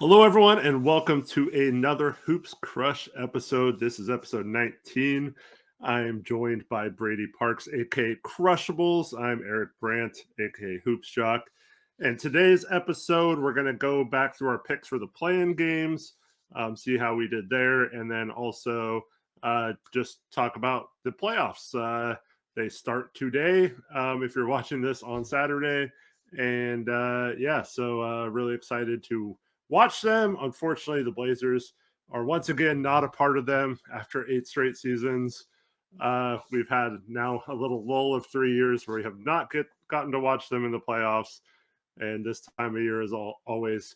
Hello, everyone, and welcome to another Hoops Crush episode. This is episode 19. I am joined by Brady Parks, aka Crushables. I'm Eric Brandt, aka HoopsJock. And today's episode, we're going to go back through our picks for the play-in games, see how we did there, and then also just talk about the playoffs. They start today if you're watching this on Saturday. And so really excited to watch them. Unfortunately, the Blazers are once again not a part of them after 8 straight seasons. We've had now a little lull of 3 years where we have not gotten to watch them in the playoffs. And this time of year is always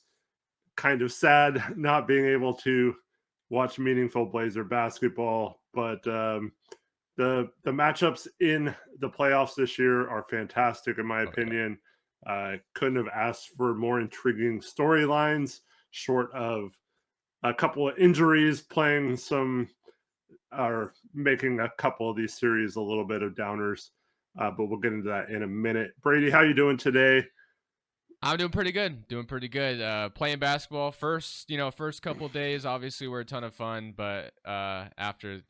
kind of sad not being able to watch meaningful Blazer basketball. But the matchups in the playoffs this year are fantastic, in my opinion. Couldn't have asked for more intriguing storylines, short of a couple of injuries playing some or making a couple of these series a little bit of downers. But we'll get into that in a minute. Brady, how you doing today? I'm doing pretty good. Playing basketball first couple days obviously were a ton of fun, but after,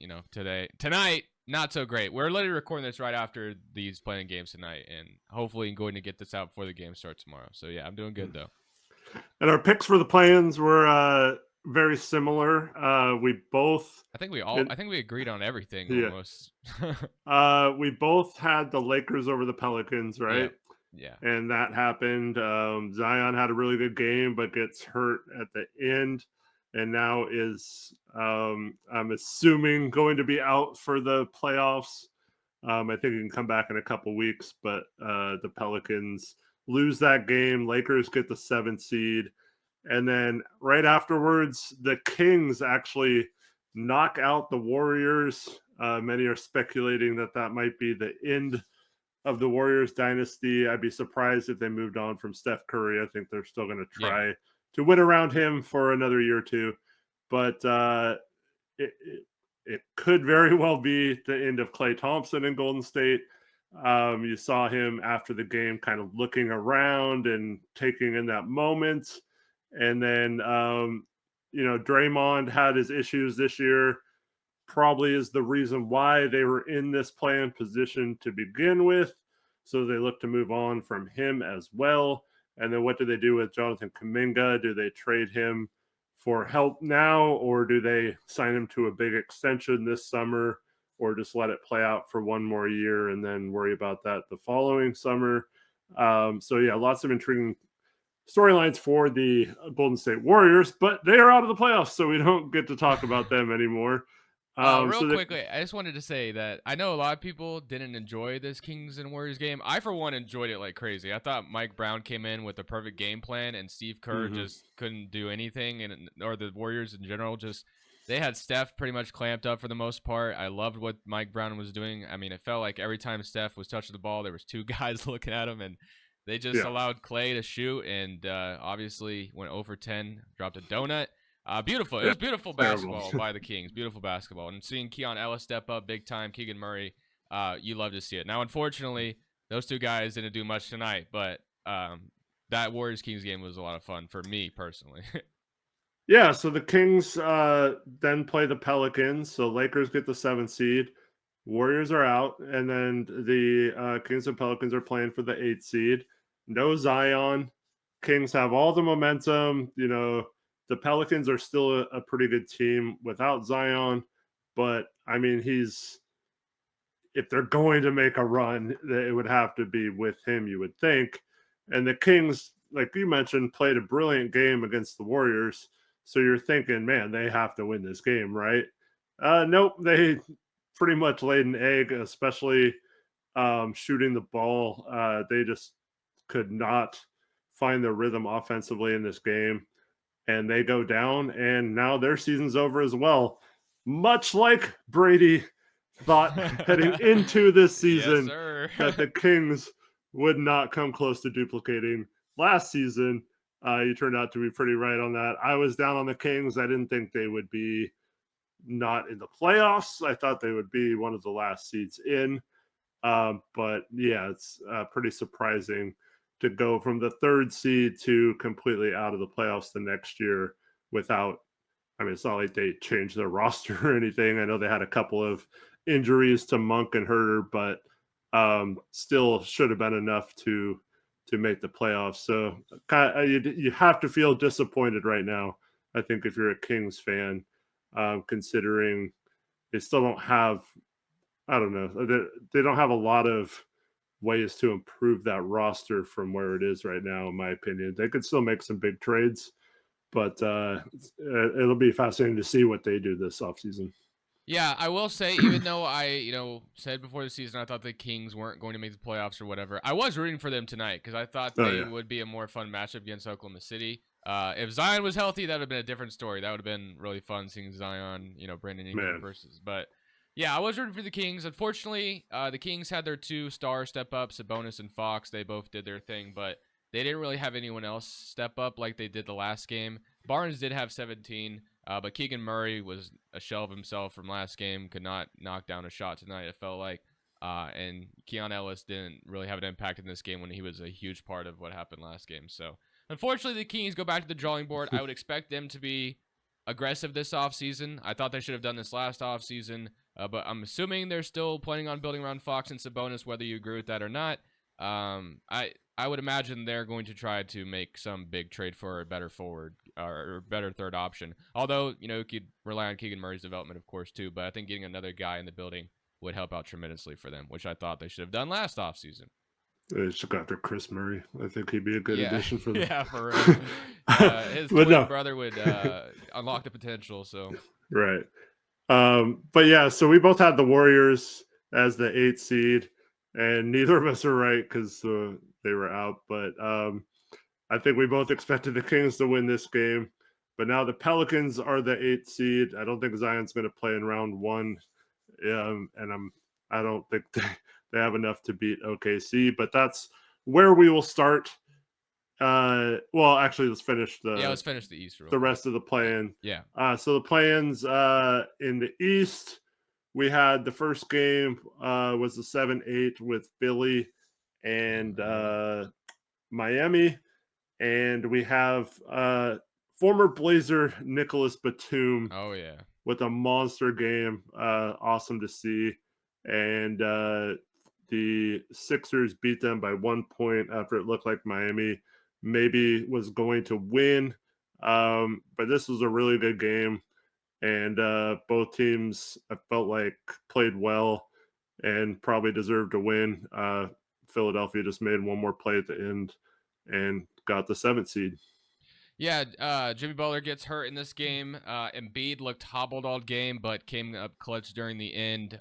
tonight, not so great. We're literally recording this right after these playing games tonight, and hopefully going to get this out before the game starts tomorrow. So yeah, I'm doing good though. And our picks for the play-ins were very similar. We both I think we agreed on everything yeah. almost. We both had the Lakers over the Pelicans, right? Yeah. And that happened. Zion had a really good game, but gets hurt at the end, and now is I'm assuming going to be out for the playoffs. I think he can come back in a couple weeks, but the Pelicans lose that game. Lakers get the 7th seed, and then right afterwards, the Kings actually knock out the Warriors. Many are speculating that might be the end of the Warriors dynasty. I'd be surprised if they moved on from Steph Curry. I think they're still going to try to win around him for another year or two. But it could very well be the end of Klay Thompson in Golden State. You saw him after the game kind of looking around and taking in that moment. And then, Draymond had his issues this year, probably is the reason why they were in this play-in position to begin with. So they look to move on from him as well. And then what do they do with Jonathan Kuminga? Do they trade him for help now, or do they sign him to a big extension this summer, or just let it play out for one more year and then worry about that the following summer? Lots of intriguing storylines for the Golden State Warriors, but they are out of the playoffs, so we don't get to talk about them anymore. Real quickly, I just wanted to say that I know a lot of people didn't enjoy this Kings and Warriors game. I, for one, enjoyed it like crazy. I thought Mike Brown came in with a perfect game plan, and Steve Kerr just couldn't do anything, or the Warriors in general they had Steph pretty much clamped up for the most part. I loved what Mike Brown was doing. I mean, it felt like every time Steph was touching the ball, there was 2 guys looking at him, and they just allowed Klay to shoot, and obviously went over 10, dropped a donut. Beautiful. It was beautiful basketball by the Kings. Beautiful basketball. And seeing Keon Ellis step up big time, Keegan Murray, you love to see it. Now, unfortunately, those 2 guys didn't do much tonight, but that Warriors-Kings game was a lot of fun for me personally. Yeah, so the Kings then play the Pelicans. So Lakers get the 7th seed. Warriors are out. And then the Kings and Pelicans are playing for the 8th seed. No Zion. Kings have all the momentum. The Pelicans are still a pretty good team without Zion. But, I mean, if they're going to make a run, it would have to be with him, you would think. And the Kings, like you mentioned, played a brilliant game against the Warriors. So you're thinking, man, they have to win this game, right? Nope, they pretty much laid an egg, especially shooting the ball. They just could not find their rhythm offensively in this game. And they go down, and now their season's over as well. Much like Brady thought heading into this season that the Kings would not come close to duplicating last season. You turned out to be pretty right on that. I was down on the Kings. I didn't think they would be not in the playoffs. I thought they would be one of the last seeds in. But yeah, it's pretty surprising to go from the 3rd seed to completely out of the playoffs the next year without. I mean, it's not like they changed their roster or anything. I know they had a couple of injuries to Monk and Herter, but still should have been enough to make the playoffs. So you have to feel disappointed right now, I think, if you're a Kings fan, considering they still don't have, I don't know, they don't have a lot of ways to improve that roster from where it is right now, in my opinion. They could still make some big trades, but it'll be fascinating to see what they do this offseason. Yeah, I will say, even though I, said before the season I thought the Kings weren't going to make the playoffs or whatever, I was rooting for them tonight because I thought Oh they yeah, would be a more fun matchup against Oklahoma City. If Zion was healthy, that would have been a different story. That would have been really fun seeing Zion, Brandon Ingram man. versus. But yeah, I was rooting for the Kings. Unfortunately, the Kings had their 2 star step ups, Sabonis and Fox. They both did their thing, but they didn't really have anyone else step up like they did the last game. Barnes did have 17. But Keegan Murray was a shell of himself from last game, could not knock down a shot tonight, it felt like. And Keon Ellis didn't really have an impact in this game when he was a huge part of what happened last game. So, unfortunately, the Kings go back to the drawing board. I would expect them to be aggressive this offseason. I thought they should have done this last offseason, but I'm assuming they're still planning on building around Fox and Sabonis, whether you agree with that or not. I would imagine they're going to try to make some big trade for a better forward or better third option. Although, you could rely on Keegan Murray's development, of course, too. But I think getting another guy in the building would help out tremendously for them, which I thought they should have done last offseason. They should go after Chris Murray. I think he'd be a good Yeah, addition for them. yeah, for real. His But twin no, brother would unlock the potential. So right. But yeah, so we both had the Warriors as the 8th seed, and neither of us are right because they were out. But I think we both expected the Kings to win this game. But now the Pelicans are the 8th seed. I don't think Zion's going to play in round 1, and I don't think they have enough to beat OKC. But that's where we will start. Well, actually, let's finish let's finish the East real the quick. rest of the play-in. Yeah. So the play-ins in the East, we had the first game was the 7-8 with Philly and Miami, and we have former Blazer Nicholas Batum. Oh yeah. With a monster game. Awesome to see. And the Sixers beat them by 1 point after it looked like Miami maybe was going to win. But this was a really good game. And both teams, I felt like, played well and probably deserved to win. Philadelphia just made one more play at the end and got the 7th seed. Yeah, Jimmy Butler gets hurt in this game. Embiid looked hobbled all game, but came up clutch during the end.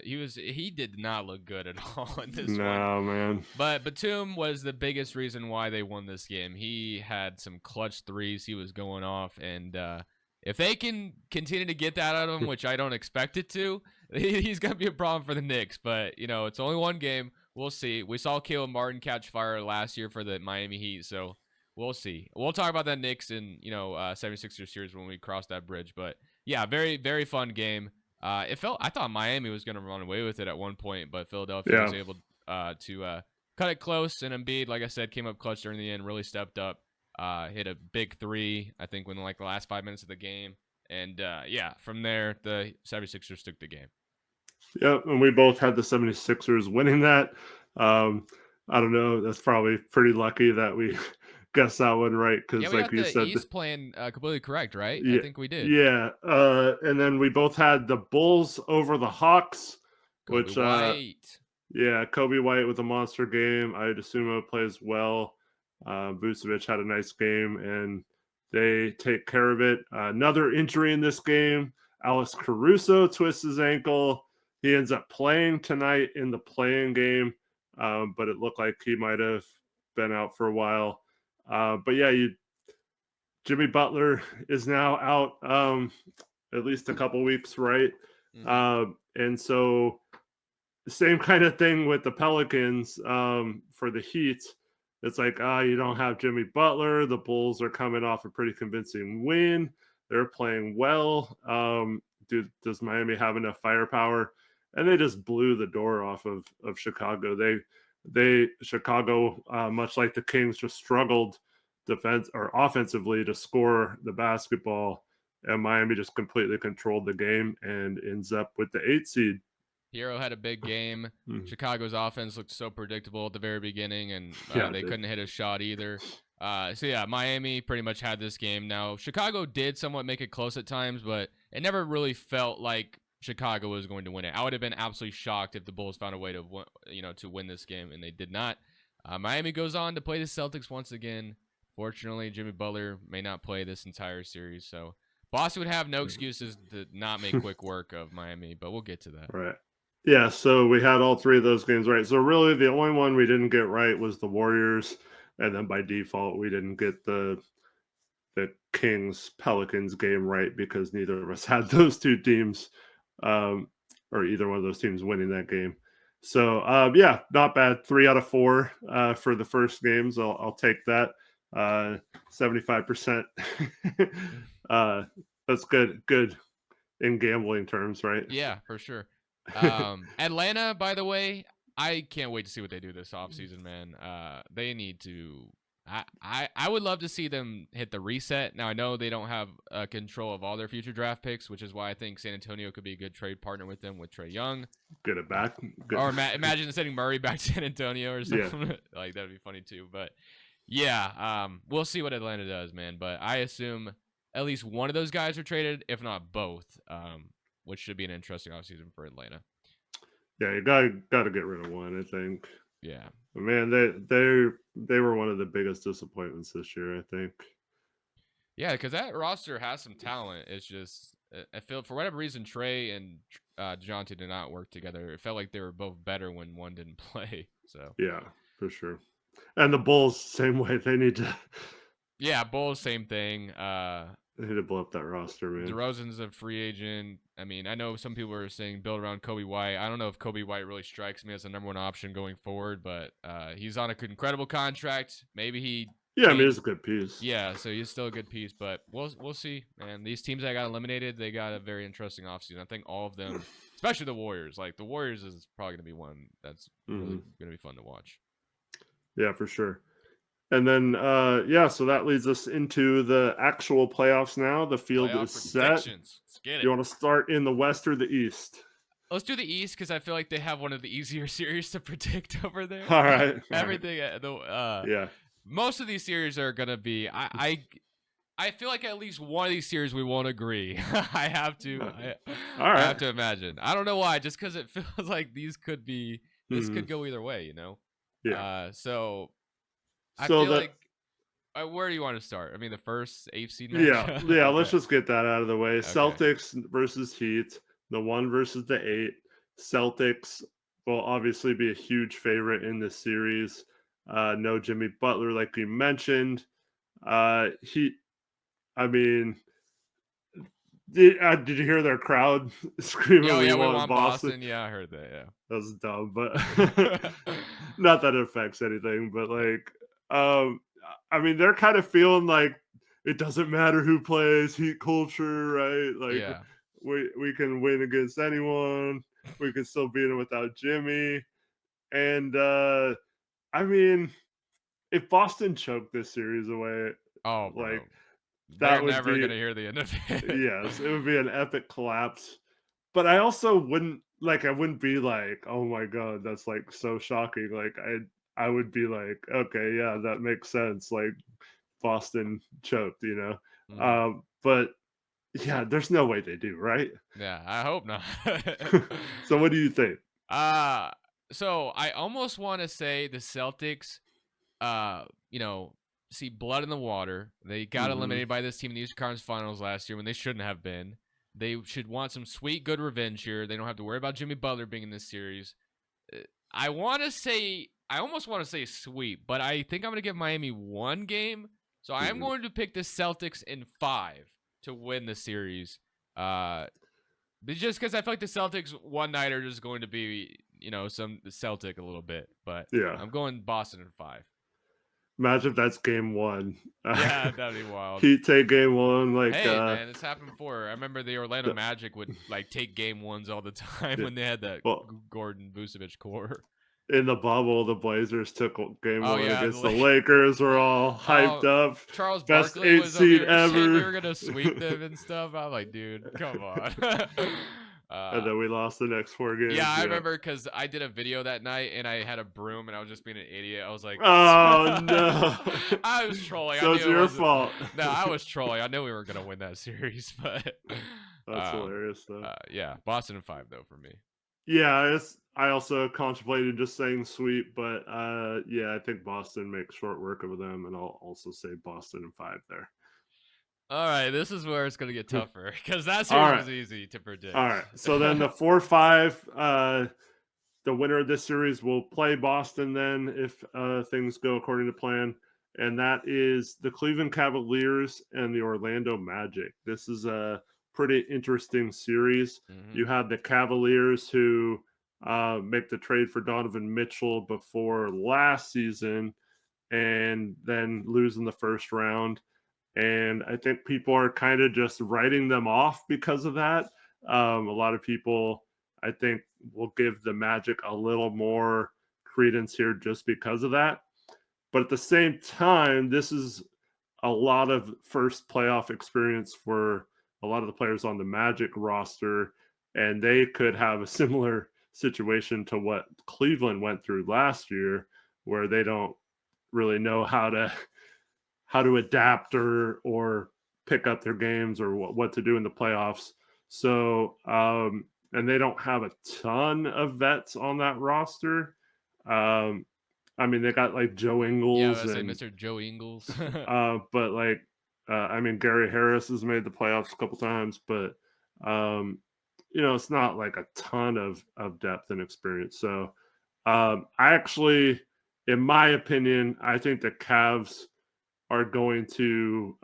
He did not look good at all in this one. No, man. But Batum was the biggest reason why they won this game. He had some clutch threes. He was going off, and if they can continue to get that out of him, which I don't expect it to, he's gonna be a problem for the Knicks. But it's only one game. We'll see. We saw Caleb Martin catch fire last year for the Miami Heat, so. We'll see. We'll talk about that Knicks and 76ers series when we cross that bridge. But yeah, very, very fun game. I thought Miami was going to run away with it at one point, but Philadelphia was able to cut it close. And Embiid, like I said, came up clutch during the end, really stepped up, hit a big 3, I think, within like the last 5 minutes of the game. And from there, the 76ers took the game. Yep, and we both had the 76ers winning that. I don't know. That's probably pretty lucky that we guessed that one right because, we like got you the said, East playing completely correct, right? yeah, I think we did. yeah. And then we both had the Bulls over the Hawks, Kobe which White. Yeah, Kobe White with a monster game. I'd assume he'll play as well. Vucevic had a nice game, and they take care of it. Another injury in this game. Alex Caruso twists his ankle. He ends up playing tonight in the playing game, but it looked like he might have been out for a while. But yeah, Jimmy Butler is now out at least a couple weeks, right? Mm-hmm. And so same kind of thing with the Pelicans for the Heat. It's like, you don't have Jimmy Butler. The Bulls are coming off a pretty convincing win. They're playing well. Does Miami have enough firepower? And they just blew the door off of Chicago. Chicago, much like the Kings, just struggled offensively to score the basketball, and Miami just completely controlled the game and ends up with the 8 seed. Hero had a big game. Chicago's offense looked so predictable at the very beginning, and they couldn't hit a shot either. So yeah, Miami pretty much had this game. Now Chicago did somewhat make it close at times, but it never really felt like Chicago was going to win it. I would have been absolutely shocked if the Bulls found a way to win this game, and they did not. Miami goes on to play the Celtics once again. Fortunately, Jimmy Butler may not play this entire series, so Boston would have no excuses to not make quick work of Miami, but we'll get to that. Right. Yeah, so we had all 3 of those games right. So really the only one we didn't get right was the Warriors, and then by default we didn't get the Kings Pelicans game right because neither of us had those 2 teams, or either one of those teams winning that game. So yeah, not bad. 3 out of 4 for the first games. I'll take that. 75%. That's good in gambling terms, right? Yeah, for sure. Atlanta, by the way, I can't wait to see what they do this offseason, man. They need to. I would love to see them hit the reset. Now I know they don't have control of all their future draft picks, which is why I think San Antonio could be a good trade partner with them with Trae Young. Get it back. Or imagine sending Murray back to San Antonio or something. Yeah. Like that'd be funny too. But yeah, we'll see what Atlanta does, man. But I assume at least one of those guys are traded, if not both. Which should be an interesting offseason for Atlanta. Yeah, you gotta get rid of one, I think. Yeah. But man, they were one of the biggest disappointments this year, I think. Yeah, because that roster has some talent. It's just I feel for whatever reason Trae and DeJounte did not work together. It felt like they were both better when one didn't play. So yeah, for sure. And the Bulls, same way. They need to. Yeah, Bulls, same thing. They need to blow up that roster, man. DeRozan's a free agent. I mean, I know some people are saying build around Kobe White. I don't know if Kobe White really strikes me as the #1 option going forward, but he's on an incredible contract. Maybe he. Yeah, I mean, he's a good piece. Yeah, so he's still a good piece, but we'll see. And these teams that got eliminated, they got a very interesting offseason. I think all of them, especially the Warriors. Like the Warriors is probably going to be one that's really going to be fun to watch. Yeah, for sure. And then, so that leads us into the actual playoffs now. The field is set. Let's get it. You want to start in the West or the East? Let's do the East because I feel like they have one of the easier series to predict over there. All right. Everything. Yeah. Most of these series are going to be. I feel like at least one of these series we won't agree. I have to. I have to imagine. I don't know why. Just because it feels like these could be. This could go either way. Yeah. So I feel like. Where do you want to start? I mean, the first 8 seed match? Yeah. Let's just get that out of the way. Okay. Celtics versus Heat, the 1 versus the 8. Celtics will obviously be a huge favorite in this series. No Jimmy Butler, like you mentioned. Heat. I mean, did you hear their crowd screaming? Oh yeah, we want Boston. Yeah, I heard that. Yeah, that was dumb, but not that it affects anything. But like, I mean, they're kind of feeling like it doesn't matter who plays. Heat culture, right? Like, we can win against anyone. We can still beat them without Jimmy. And I mean, if Boston choked this series away, like they're never gonna hear the end of it. Yes, it would be an epic collapse. But I also wouldn't be like, oh my god, that's like so shocking. Like I would be like, okay, yeah, that makes sense. Like Boston choked, but yeah, there's no way they do, right? Yeah, I hope not. So what do you think? So I almost want to say the Celtics, see blood in the water. They got eliminated by this team in the Eastern Conference Finals last year when they shouldn't have been. They should want some sweet, good revenge here. They don't have to worry about Jimmy Butler being in this series. I almost want to say sweep, but I think I'm going to give Miami 1 game. So I am going to pick the Celtics in 5 to win the series. Just because I feel like the Celtics one night are just going to be, some Celtic a little bit. But yeah, I'm going Boston in 5. Imagine if that's game 1. Yeah, that'd be wild. Heat take game 1. Like, hey, man, it's happened before. I remember the Orlando Magic would like take game 1s all the time when they had that Gordon Vucevic core. in the bubble, the Blazers took game Oh one yeah, against the Lakers. We're all hyped oh, up. Charles Best Barkley 8 was over seed here saying we ever. were gonna sweep them and stuff. I'm like, dude, come on. And then we lost the next 4 Yeah, games. I Yeah. remember because I did a video that night and I had a broom and I was just being an idiot. I was like, Oh no. I was trolling. I So knew it's it your wasn't. fault. No, I was trolling. I knew we were gonna win that series, but That's hilarious though. yeah, Boston in 5 though for me. Yeah, I also contemplated just saying sweep, but yeah, I think Boston makes short work of them, and I'll also say Boston in 5 there. All right, this is where it's gonna get tougher because that All series right. was easy to predict. All right. So then the 4-5, the winner of this series will play Boston then if things go according to plan. And that is the Cleveland Cavaliers and the Orlando Magic. This is a pretty interesting series. Mm-hmm. You have the Cavaliers who make the trade for Donovan Mitchell before last season and then lose in the first round. And I think people are kind of just writing them off because of that. A lot of people, I think, will give the Magic a little more credence here just because of that. But at the same time, this is a lot of first playoff experience for a lot of the players on the Magic roster, and they could have a similar situation to what Cleveland went through last year, where they don't really know how to adapt or pick up their games or what to do in the playoffs. So and they don't have a ton of vets on that roster. Um, I mean, they got like Joe Yeah, Ingles I say and Mr. Joe Ingles. but like I mean, Gary Harris has made the playoffs a couple times, but um, you know, it's not like a ton of depth and experience. So I actually, in my opinion, I think the Cavs are going to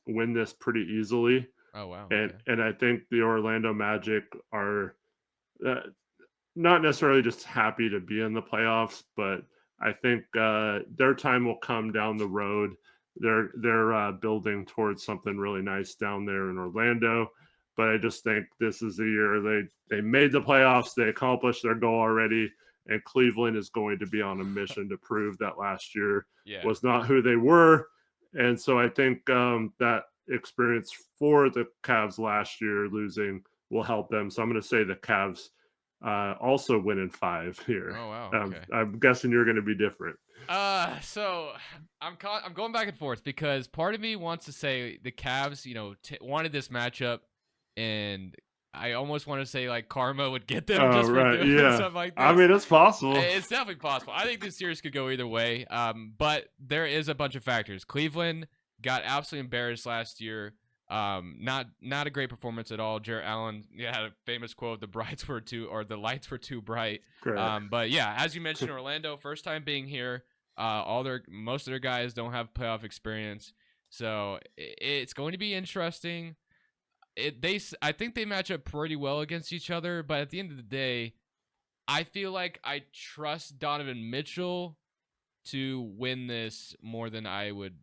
win this pretty easily, Oh wow, and okay. I think the Orlando Magic are uh, not necessarily just happy to be in the playoffs, but I think their time will come down the road. They're building towards something really nice down there in Orlando, but I just think this is the year they made the playoffs. They accomplished their goal already, and Cleveland is going to be on a mission to prove that last year Yeah. was not who they were. And so I think that experience for the Cavs last year losing will help them. So I'm going to say the Cavs also win in 5 here. Oh wow, okay. I'm guessing you're going to be different. So I'm going back and forth because part of me wants to say the Cavs, wanted this matchup, and I almost want to say like karma would get them Oh, just for right. doing Yeah. something like I this. mean, it's possible. It's definitely possible. I think this series could go either way. But there is a bunch of factors. Cleveland got absolutely embarrassed last year. Not a great performance at all. Jarrett Allen, had a famous quote: "The the lights were too bright." Great. But yeah, as you mentioned, Orlando, first time being here. Most of their guys don't have playoff experience, so it's going to be interesting. I think they match up pretty well against each other, but at the end of the day, I feel like I trust Donovan Mitchell to win this more than I would.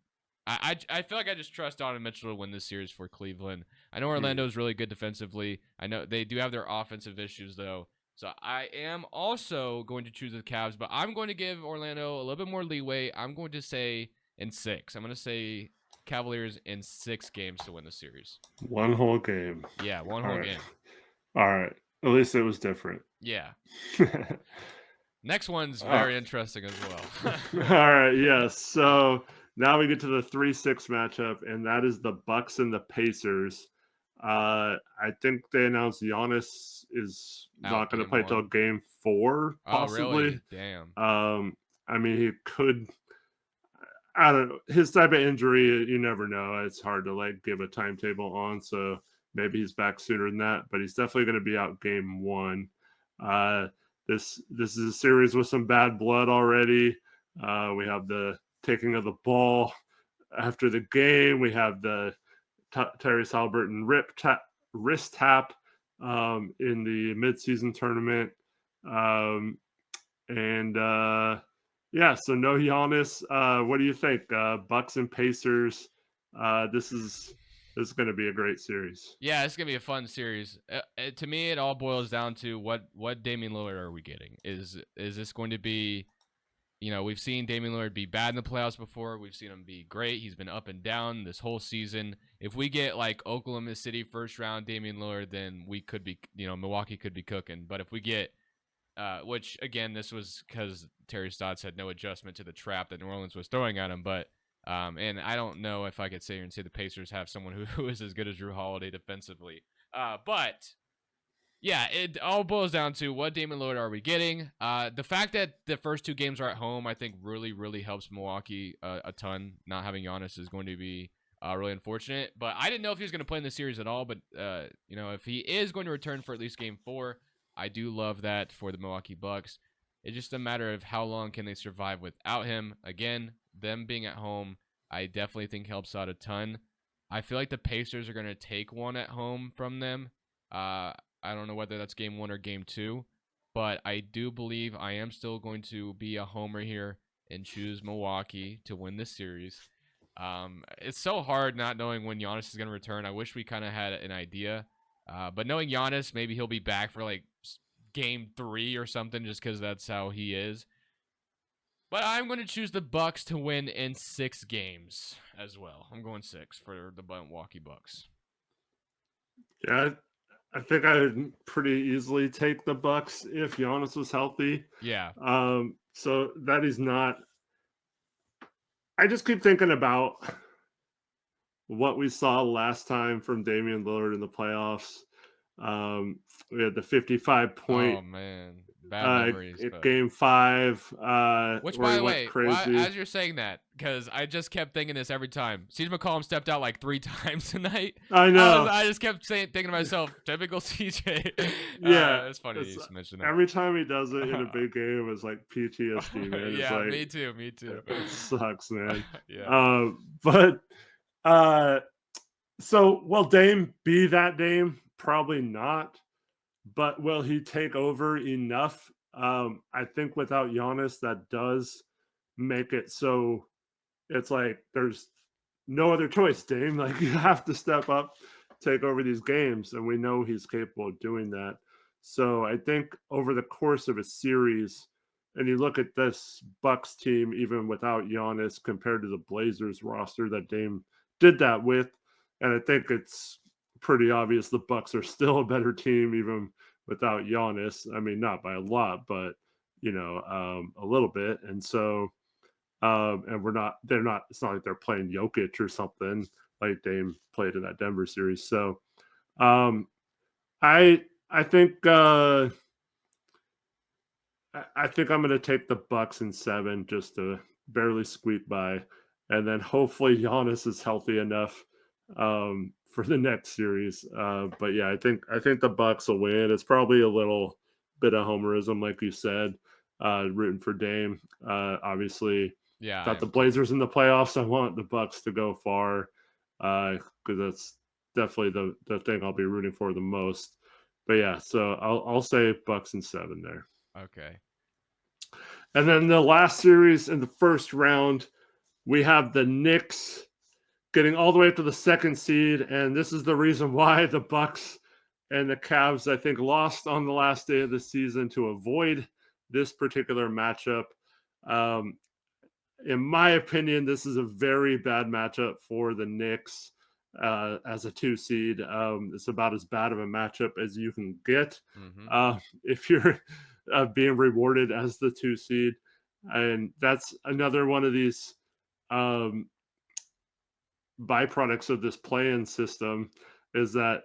I feel like I just trust Donovan Mitchell to win this series for Cleveland. I know Orlando's really good defensively. I know they do have their offensive issues though. So I am also going to choose the Cavs, but I'm going to give Orlando a little bit more leeway. I'm going to say in 6. I'm going to say Cavaliers in 6 games to win the series. One whole game. Yeah, one All whole right. game. All right. At least it was different. Yeah. Next one's very interesting as well. All right. Yes. So now we get to the 3-6 matchup, and that is the Bucks and the Pacers. I think they announced Giannis is not going to game play 1. till game 4, Oh, possibly. really? Damn. I mean, he could. I don't know. His type of injury, you never know. It's hard to like give a timetable on. So maybe he's back sooner than that, but he's definitely going to be out game 1. Uh, this is a series with some bad blood already. We have the taking of the ball after the game. We have the Tyrese Halliburton wrist tap in the midseason tournament. And yeah, so no Giannis. What do you think? Bucks and Pacers. This is This is going to be a great series. Yeah, it's gonna be a fun series. To me, it all boils down to what Damian Lillard are we getting? Is this going to be, we've seen Damian Lillard be bad in the playoffs before. We've seen him be great. He's been up and down this whole season. If we get like Oklahoma City first round Damian Lillard, then we could be, Milwaukee could be cooking. But if we get, which again, this was because Terry Stotts had no adjustment to the trap that New Orleans was throwing at him. But and I don't know if I could sit here and say the Pacers have someone who is as good as Drew Holiday defensively. But yeah, it all boils down to what Damian Lillard are we getting. The fact that the first two games are at home, I think really, really helps Milwaukee a ton. Not having Giannis is going to be really unfortunate. But I didn't know if he was going to play in the series at all. But, if he is going to return for at least game 4, I do love that for the Milwaukee Bucks. It's just a matter of how long can they survive without him. Again, them being at home, I definitely think helps out a ton. I feel like the Pacers are going to take one at home from them. I don't know whether that's game 1 or game 2, but I do believe I am still going to be a homer here and choose Milwaukee to win this series. It's so hard not knowing when Giannis is going to return. I wish we kind of had an idea. But knowing Giannis, maybe he'll be back for like game 3 or something just because that's how he is. But I'm going to choose the Bucks to win in 6 games as well. I'm going 6 for the Milwaukee Bucks. Yeah, I think I would pretty easily take the Bucks if Giannis was healthy. Yeah. So that is not. I just keep thinking about what we saw last time from Damian Lillard in the playoffs. We had the 55-point. Oh man, bad memories. Game 5. Which, where by he the went way, crazy. as you're saying that, because I just kept thinking this every time. CJ McCollum stepped out like 3 times tonight. I know. I just kept thinking to myself, typical CJ. Yeah, it's funny you just mentioned that. Every time he does it in a big game, it's like PTSD, man. It's Yeah, like, me too. It sucks, man. Yeah. So will Dame be that Dame? Probably not. But will he take over enough? I think without Giannis, that does make it so it's like there's no other choice, Dame. Like you have to step up, take over these games, and we know he's capable of doing that. So I think over the course of a series, and you look at this Bucks team, even without Giannis, compared to the Blazers roster that Dame did that with, and I think it's pretty obvious the Bucks are still a better team even without Giannis. I mean, not by a lot, but a little bit. And so, and they're not. It's not like they're playing Jokic or something like Dame played in that Denver series. So, I think I'm going to take the Bucks in 7 just to barely squeak by, and then hopefully Giannis is healthy enough for the next series. But yeah, I think the Bucks will win. It's probably a little bit of homerism, like you said, rooting for Dame. Obviously, yeah. Got the Blazers in the playoffs. I want the Bucks to go far because that's definitely the thing I'll be rooting for the most. But yeah, so I'll say Bucks in 7 there. Okay. And then the last series in the first round, we have the Knicks getting all the way up to the 2nd seed, and this is the reason why the Bucks and the Cavs, I think, lost on the last day of the season to avoid this particular matchup. In my opinion, this is a very bad matchup for the Knicks as a 2 seed. It's about as bad of a matchup as you can get if you're being rewarded as the 2 seed. And that's another one of these byproducts of this play-in system is that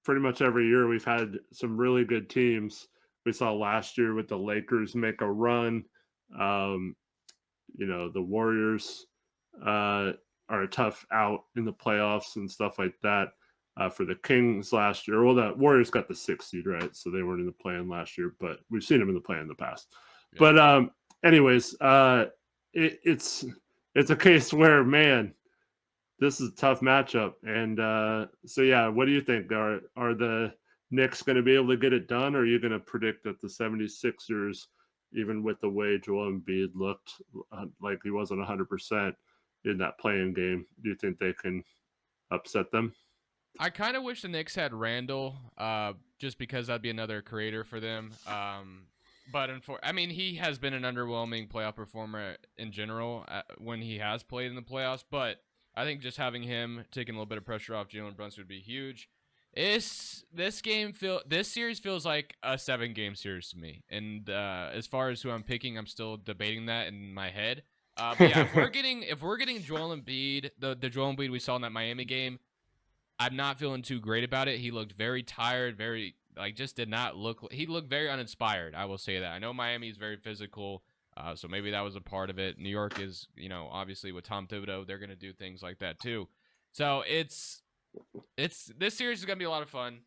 pretty much every year we've had some really good teams. We saw last year with the Lakers make a run. The Warriors are a tough out in the playoffs and stuff like that for the Kings last year. Well, the Warriors got the 6th seed, right? So they weren't in the play-in last year, but we've seen them in the play-in in the past. Yeah. But anyways, it's a case where, man, this is a tough matchup. And so, yeah, what do you think? Are the Knicks going to be able to get it done, or are you going to predict that the 76ers, even with the way Joel Embiid looked like he wasn't 100% in that play-in game, do you think they can upset them. I kind of wish the Knicks had Randall, just because that'd be another creator for them. But I mean, he has been an underwhelming playoff performer in general when he has played in the playoffs. But I think just having him taking a little bit of pressure off Jalen Brunson would be huge. This series feels like a 7-game series to me. And as far as who I'm picking, I'm still debating that in my head. But yeah, if we're getting Joel Embiid, the Joel Embiid we saw in that Miami game, I'm not feeling too great about it. He looked very tired, very just did not look. He looked very uninspired. I will say that. I know Miami is very physical, so maybe that was a part of it. New York is, obviously with Tom Thibodeau, they're going to do things like that too. So it's this series is going to be a lot of fun.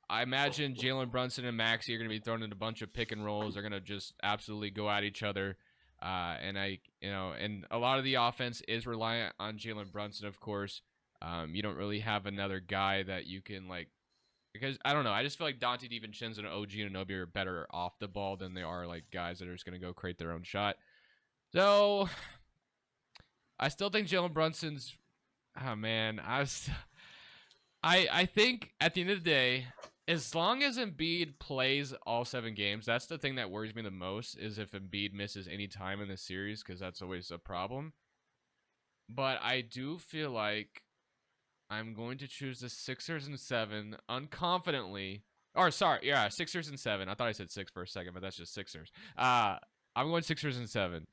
I imagine Jalen Brunson and Maxey are going to be thrown in a bunch of pick and rolls. They're going to just absolutely go at each other. And a lot of the offense is reliant on Jalen Brunson, of course. You don't really have another guy that you can because I don't know. I just feel like Dante DiVincenzo and OG Anunoby are better off the ball than they are guys that are just going to go create their own shot. So I still think Jalen Brunson's. Oh man, I think at the end of the day, as long as Embiid plays all 7 games, that's the thing that worries me the most. Is if Embiid misses any time in the series, because that's always a problem. But I do feel like I'm going to choose the Sixers and 7 unconfidently. Or sorry, yeah, Sixers and 7. I thought I said 6 for a second, but that's just Sixers. I'm going Sixers and 7.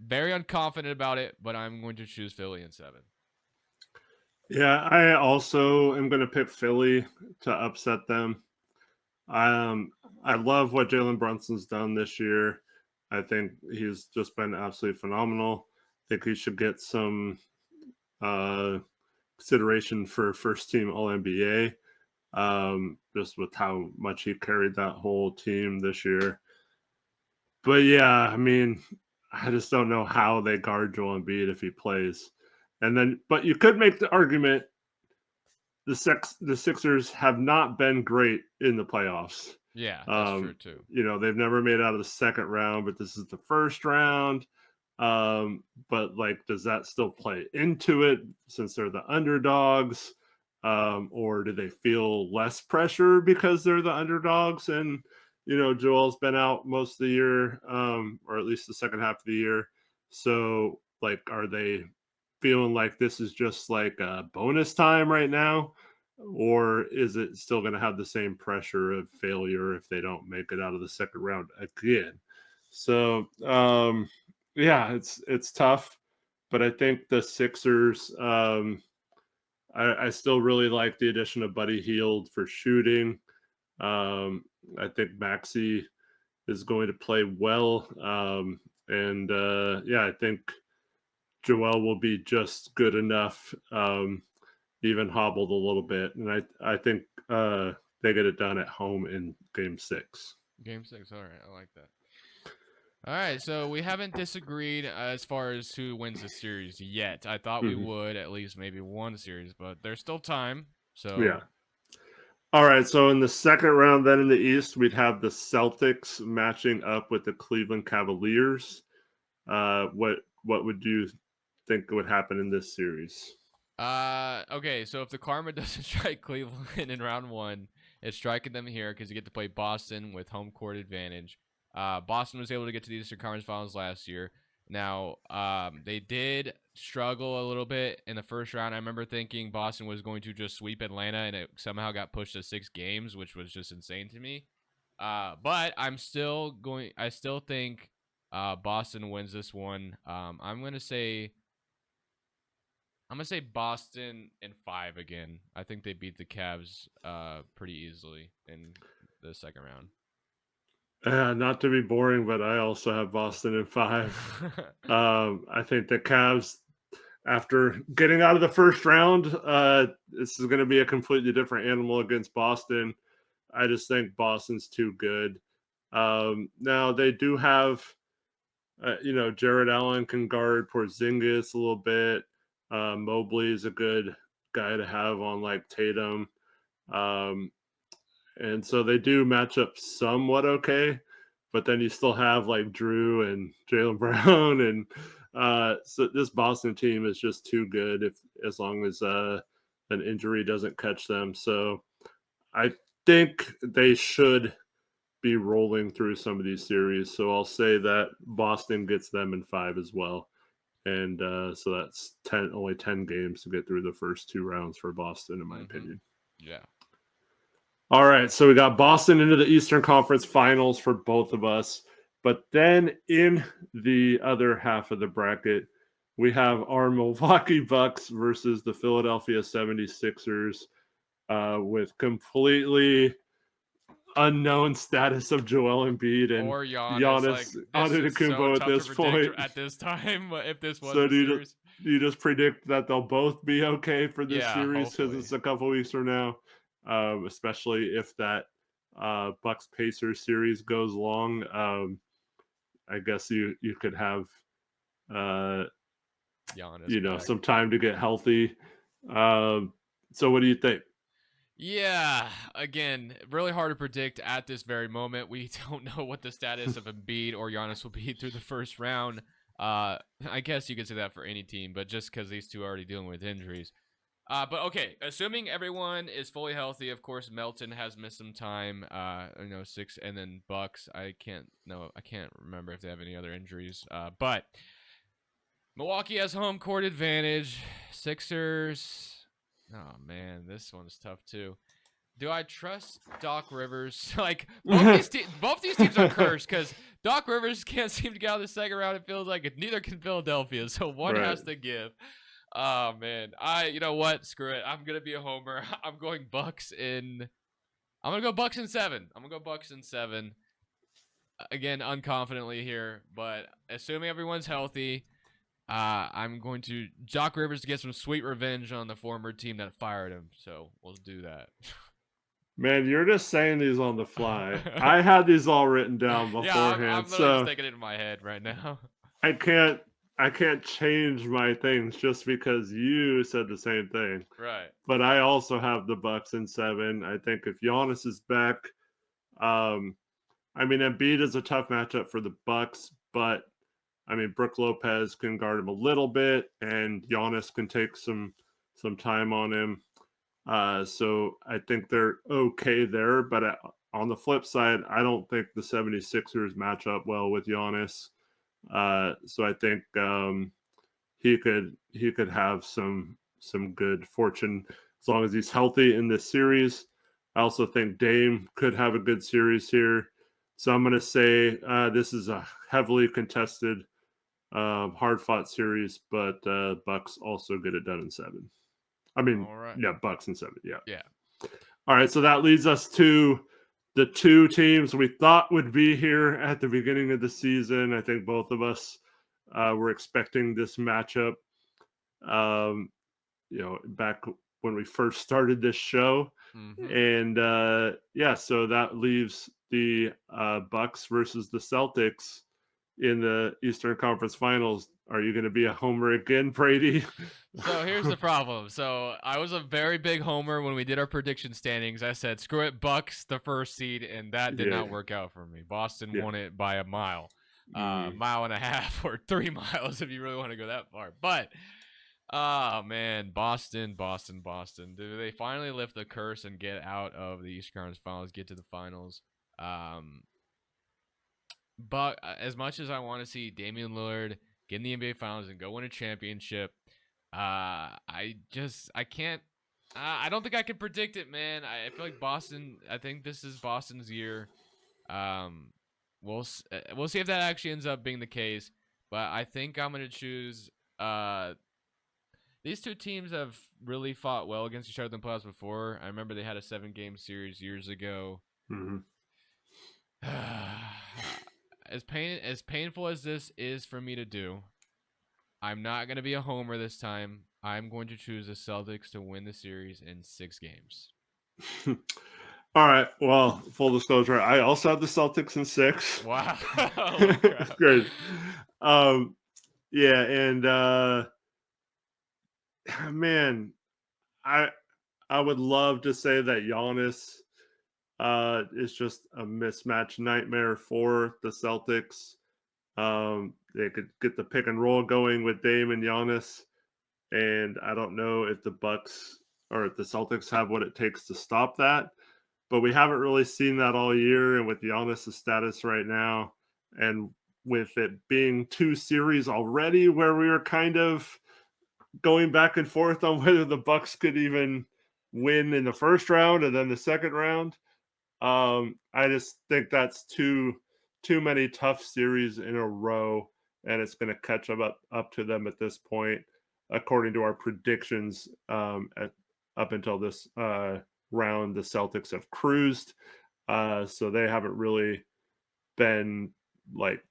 Very unconfident about it, but I'm going to choose Philly and 7. Yeah, I also am going to pick Philly to upset them. I love what Jalen Brunson's done this year. I think he's just been absolutely phenomenal. I think he should get some consideration for first team All NBA, just with how much he carried that whole team this year. But yeah, I mean, I just don't know how they guard Joel Embiid if he plays. And then, but you could make the argument the Sixers have not been great in the playoffs. Yeah, that's true too. They've never made it out of the second round, but this is the first round. But does that still play into it since they're the underdogs? Or do they feel less pressure because they're the underdogs and Joel's been out most of the year, or at least the second half of the year. So are they feeling like this is just a bonus time right now? Or is it still going to have the same pressure of failure if they don't make it out of the second round again? So, yeah, it's tough, but I think the Sixers, I still really like the addition of Buddy Hield for shooting. I think Maxey is going to play well. And I think Joel will be just good enough, even hobbled a little bit. And I think they get it done at home in Game 6. Game 6, all right. I like that. All right, so we haven't disagreed as far as who wins the series yet. I thought we would at least maybe one series, but there's still time. So yeah. All right, so in the second round, then in the East, we'd have the Celtics matching up with the Cleveland Cavaliers. What would you think would happen in this series? Okay, so if the karma doesn't strike Cleveland in round 1, it's striking them here because you get to play Boston with home court advantage. Boston was able to get to the Eastern Conference Finals last year. Now, they did struggle a little bit in the first round. I remember thinking Boston was going to just sweep Atlanta, and it somehow got pushed to 6 games, which was just insane to me. But I still think Boston wins this one. I'm gonna say Boston in 5 again. I think they beat the Cavs pretty easily in the second round. Not to be boring, but I also have Boston in 5. I think the Cavs, after getting out of the first round, this is going to be a completely different animal against Boston. I just think Boston's too good. Now they do have, Jared Allen can guard Porzingis a little bit. Mobley is a good guy to have on Tatum. And so they do match up somewhat okay, but then you still have Drew and Jaylen Brown, and so this Boston team is just too good as long as an injury doesn't catch them. So I think they should be rolling through some of these series. So I'll say that Boston gets them in 5 as well. And so that's only 10 games to get through the first 2 rounds for Boston, in my opinion. Yeah. All right, so we got Boston into the Eastern Conference Finals for both of us. But then in the other half of the bracket, we have our Milwaukee Bucks versus the Philadelphia 76ers with completely unknown status of Joel Embiid and Or Giannis. Like, Giannis this is so Antetokounmpo at tough to this predict point. at this time if this was So a series. do you just predict that they'll both be okay for this Yeah, series because hopefully. it's a couple weeks from now, especially if that Bucks Pacers series goes long. I guess you could have Giannis back. some time to get healthy. So what do you think? Yeah, again, really hard to predict at this very moment. We don't know what the status of Embiid or Giannis will be through the first round. I guess you could say that for any team, but just because these two are already dealing with injuries. But okay, assuming everyone is fully healthy, of course, Melton has missed some time. 6, and then Bucks. I can't remember if they have any other injuries. But Milwaukee has home court advantage. Sixers. Oh man, this one's tough too. Do I trust Doc Rivers? Like both these teams are cursed because Doc Rivers can't seem to get out of the second round. It feels like neither can Philadelphia, so one has to give. Oh man, you know what? Screw it. I'm gonna be a homer. I'm going Bucks in. I'm gonna go Bucks in 7. I'm gonna go Bucks in 7. Again, unconfidently here, but assuming everyone's healthy, I'm going to Doc Rivers to get some sweet revenge on the former team that fired him. So we'll do that. Man, you're just saying these on the fly. I had these all written down Yeah, beforehand, I'm literally just so thinking it in my head right now. I can't change my things just because you said the same thing. Right. But I also have the Bucks in 7. I think if Giannis is back, I mean Embiid is a tough matchup for the Bucks, but I mean Brook Lopez can guard him a little bit, and Giannis can take some time on him. So I think they're okay there. But on the flip side, I don't think the 76ers match up well with Giannis. So I think he could have some good fortune as long as he's healthy in this series. I also think Dame could have a good series here. So I'm going to say this is a heavily contested, hard-fought series, but Bucks also get it done in 7. I mean, All right. yeah, Bucks in 7. Yeah. Yeah. All right. So that leads us to the 2 teams we thought would be here at the beginning of the season. I think both of us were expecting this matchup. Back when we first started this show, and so that leaves the Bucks versus the Celtics in the Eastern Conference Finals. Are you going to be a homer again, Brady? So here's the problem. So I was a very big homer when we did our prediction standings. I said, screw it, Bucks, the first seed, and that did not work out for me. Boston won it by a mile, mile and a half, or 3 miles if you really want to go that far. But, oh man, Boston. Do they finally lift the curse and get out of the Eastern Conference Finals, get to the finals? But as much as I want to see Damian Lillard get in the NBA Finals and go win a championship, I can't. I don't think I can predict it, man. I feel like Boston. I think this is Boston's year. We'll see if that actually ends up being the case. But I think I'm gonna choose. These two teams have really fought well against each other in the playoffs before. I remember they had a 7-game series years ago. Mm-hmm. As painful as this is for me to do, I'm not going to be a homer this time. I'm going to choose the Celtics to win the series in 6 games. All right. Well, full disclosure, I also have the Celtics in 6. Wow. Holy crap. Great. Yeah, and man, I would love to say that Giannis is just a mismatch nightmare for the Celtics. They could get the pick and roll going with Dame and Giannis, and I don't know if the Bucks or the Celtics have what it takes to stop that. But we haven't really seen that all year. And with Giannis' status right now, and with it being 2 series already where we were kind of going back and forth on whether the Bucks could even win in the first round and then the second round. I just think that's too many tough series in a row, and it's going to catch up to them at this point, according to our predictions. Up until this round, the Celtics have cruised, so they haven't really been like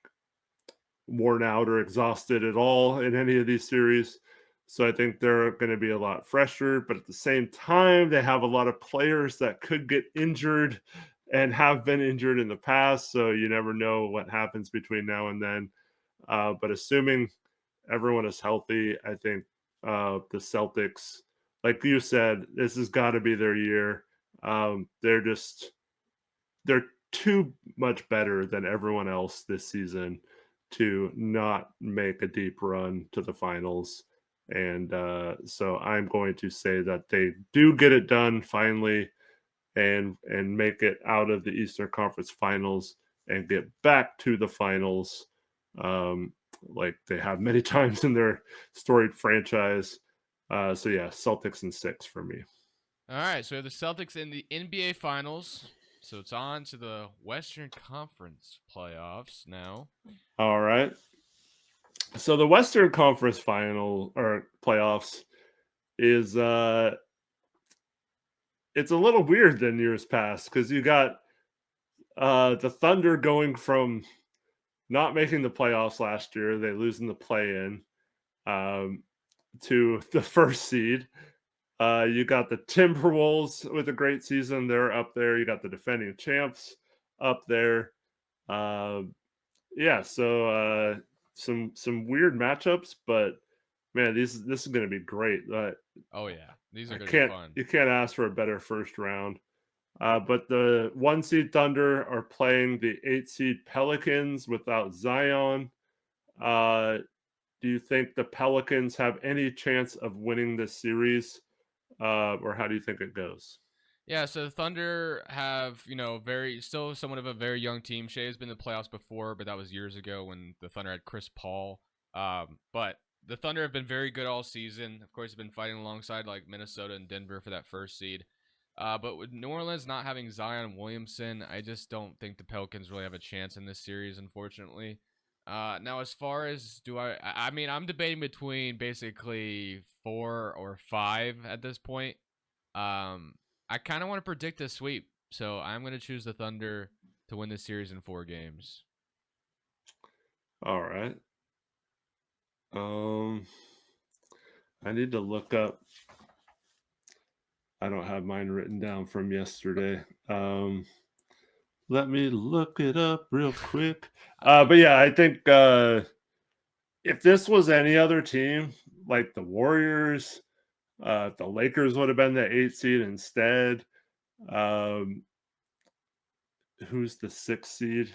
worn out or exhausted at all in any of these series. So I think they're going to be a lot fresher, but at the same time, they have a lot of players that could get injured and have been injured in the past. So you never know what happens between now and then. But assuming everyone is healthy, I think the Celtics, like you said, this has got to be their year. They're too much better than everyone else this season to not make a deep run to the finals. And so I'm going to say that they do get it done finally and make it out of the Eastern Conference Finals and get back to the finals, like they have many times in their storied franchise. So yeah, Celtics in 6 for me. All right, so we have the Celtics in the NBA Finals. So it's on to the Western Conference playoffs now. All right. So the Western Conference final or playoffs is it's a little weird than years past because you got the Thunder going from not making the playoffs last year, they losing the play in, um, to the first seed. You got the Timberwolves with a great season, they're up there. You got the defending champs up there. Um, yeah, so some weird matchups, but man, this is going to be great. Oh yeah, these are I going to be can't fun. you can't ask for a better first round. But the 1 seed Thunder are playing the 8 seed Pelicans without Zion. Uh, do you think the Pelicans have any chance of winning this series, or how do you think it goes? Yeah, so the Thunder have, very still somewhat of a very young team. Shea has been in the playoffs before, but that was years ago when the Thunder had Chris Paul. But the Thunder have been very good all season. Of course, have been fighting alongside like Minnesota and Denver for that first seed. But with New Orleans not having Zion Williamson, I just don't think the Pelicans really have a chance in this series, unfortunately. Now, as far as I mean, I'm debating between basically 4 or 5 at this point. Um, I kind of want to predict a sweep, so I'm going to choose the Thunder to win this series in 4 games. All right. I need to look up. I don't have mine written down from yesterday. Let me look it up real quick. But yeah, I think if this was any other team, like the Warriors, the Lakers would have been the 8 seed instead. Um, who's the 6 seed?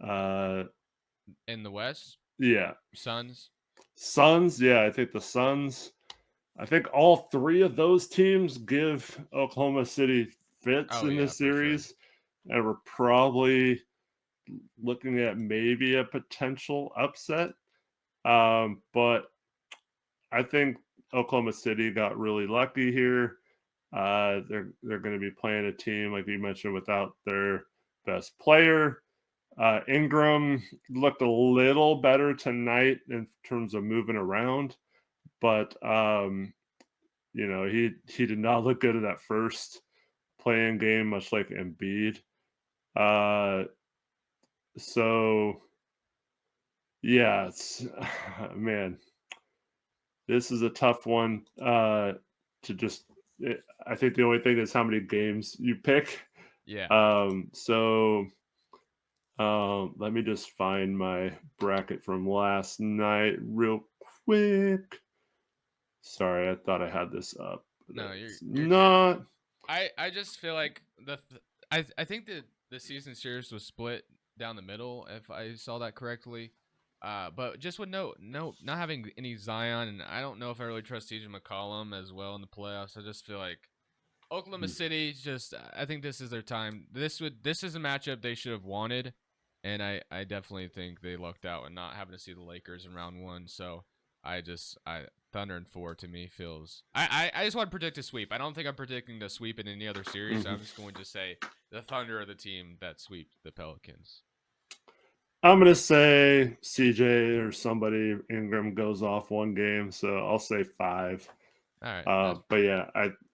Uh, In the West, yeah, Suns. Suns. Yeah, I think the Suns. I think all 3 of those teams give Oklahoma City fits Oh in yeah, this for sure. series, and we're probably looking at maybe a potential upset. But I think Oklahoma City got really lucky here. They're going to be playing a team like you mentioned without their best player. Ingram looked a little better tonight in terms of moving around, but he did not look good in that first playing game, much like Embiid. Uh, so yeah, it's man, this is a tough one to just. I think the only thing is how many games you pick. Yeah. So let me just find my bracket from last night real quick. Sorry, I thought I had this up, but No, it's you're good. not. I just feel like I think that the season series was split down the middle, if I saw that correctly. But just with not having any Zion, and I don't know if I really trust CJ McCollum as well in the playoffs. I just feel like Oklahoma City just I think this is their time. This is a matchup they should have wanted, and I definitely think they lucked out in not having to see the Lakers in round one. So I Thunder and 4 to me feels I just want to predict a sweep. I don't think I'm predicting the sweep in any other series. Mhm. I'm just going to say the Thunder are the team that sweep the Pelicans. I'm gonna say CJ or somebody Ingram goes off one game, so I'll say 5. All right, But yeah,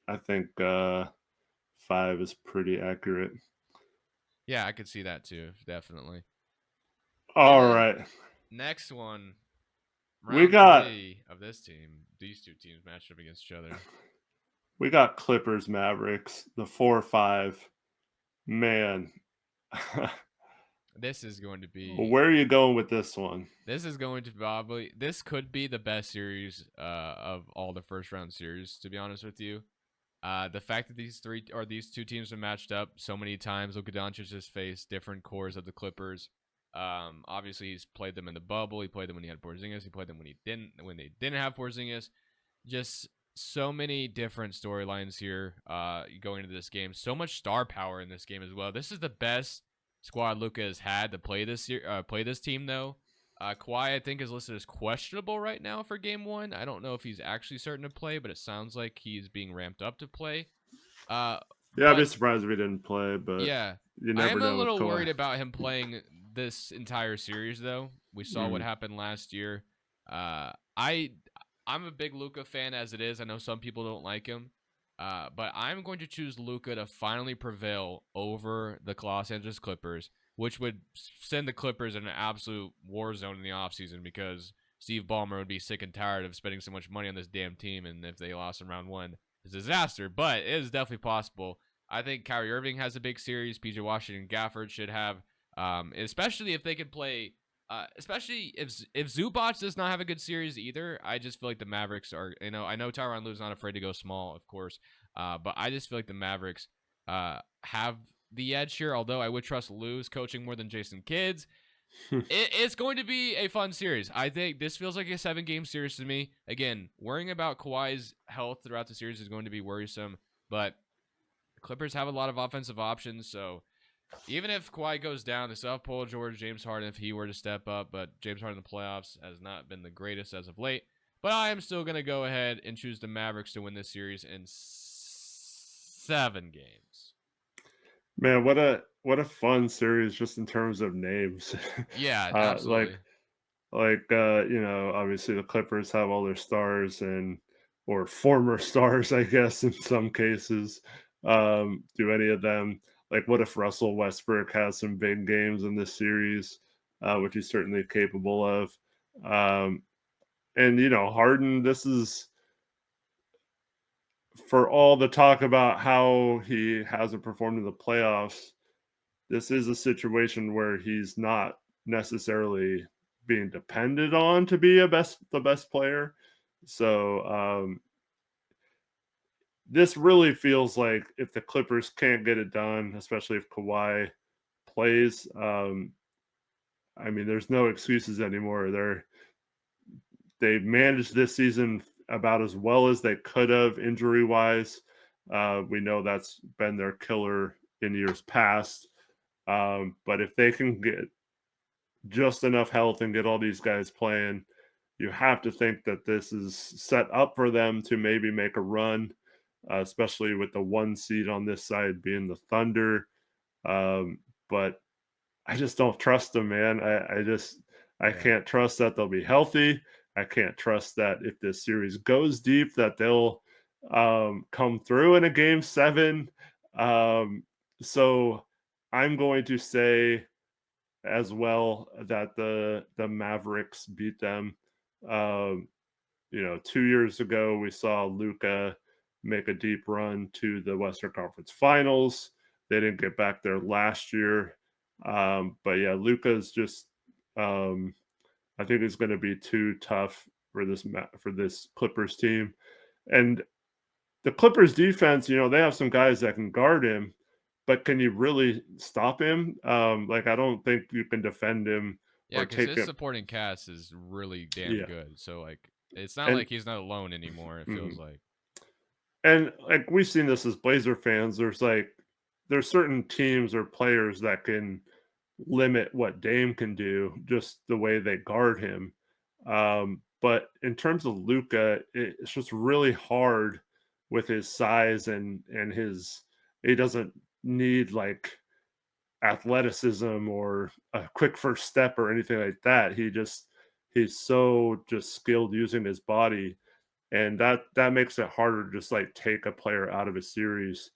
I think 5 is pretty accurate. yeah, I could see that too, definitely. And All then right, next one, we round got 3 of this team. These two teams matched up against each other. Clippers Mavericks, the 4-5. Man, This is going to be where are you going with this one? This is going to probably this could be the best series of all the first round series. To be honest with you, the fact that these two teams have matched up so many times. Luka Doncic has faced different cores of the Clippers. Obviously he's played them in the bubble. He played them when he had Porzingis. He played them when they didn't have Porzingis. Just so many different storylines here going into this game. So much star power in this game as well. This is the best squad Luka has had to play this team though. Kawhi, I think, is listed as questionable right now for game one. I don't know if he's actually certain to play, but it sounds like he's being ramped up to play. Uh, Yeah, I'd be but surprised if he didn't play, but yeah, you I never am a know with little Kawhi. worried about him playing this entire series, though. We saw what happened last year. Uh, I I'm a big Luka fan as it is. I know some people don't like him. But I'm going to choose Luka to finally prevail over the Los Angeles Clippers, which would send the Clippers in an absolute war zone in the offseason because Steve Ballmer would be sick and tired of spending so much money on this damn team. And if they lost in round one, it's a disaster. But it is definitely possible. I think Kyrie Irving has a big series. PJ Washington Gafford should have, especially if they could play. Especially if Zubac does not have a good series either, I just feel like the Mavericks are. I know Tyronn Lue's not afraid to go small, of course, but I just feel like the Mavericks have the edge here. Although I would trust Lue's coaching more than Jason Kidd's. It's going to be a fun series. I think this feels like a 7-game series to me. Again, worrying about Kawhi's health throughout the series is going to be worrisome, but the Clippers have a lot of offensive options, so even if Kawhi goes down, they still have Paul George, James Harden if he were to step up, but James Harden in the playoffs has not been the greatest as of late. But I am still going to go ahead and choose the Mavericks to win this series in 7 games. Man, what a fun series just in terms of names. Yeah, uh, like absolutely. obviously the Clippers have all their stars or former stars, I guess, in some cases. Do any of them like what if Russell Westbrook has some big games in this series, which he's certainly capable of. Um, and Harden, this is for all the talk about how he hasn't performed in the playoffs. This is a situation where he's not necessarily being depended on to be the best player. So this really feels like if the Clippers can't get it done, especially if Kawhi plays, I mean, there's no excuses anymore. They managed this season about as well as they could have injury wise. We know that's been their killer in years past. But if they can get just enough health and get all these guys playing, you have to think that this is set up for them to maybe make a run, especially with the 1 seed on this side being the Thunder. But I just don't trust them, man. I Yeah. can't trust that they'll be healthy. I can't trust that if this series goes deep that they'll come through in a game 7. Um, so I'm going to say as well that the Mavericks beat them. Um, 2 years ago we saw Luka make a deep run to the Western Conference Finals. They didn't get back there last year, but yeah, Luka's just. I think it's going to be too tough for this Clippers team, and the Clippers defense. They have some guys that can guard him, but can you really stop him? Like I don't think you can defend him Yeah, or because take his him. supporting cast is really damn Yeah, good. So like, it's not and like he's not alone anymore. It feels mhm. like. And like we've seen this as Blazer fans. There's certain teams or players that can limit what Dame can do, just the way they guard him. But in terms of Luca, it's just really hard with his size and his. He doesn't need like athleticism or a quick first step or anything like that. He's so just skilled using his body, and that makes it harder to just like take a player out of a series.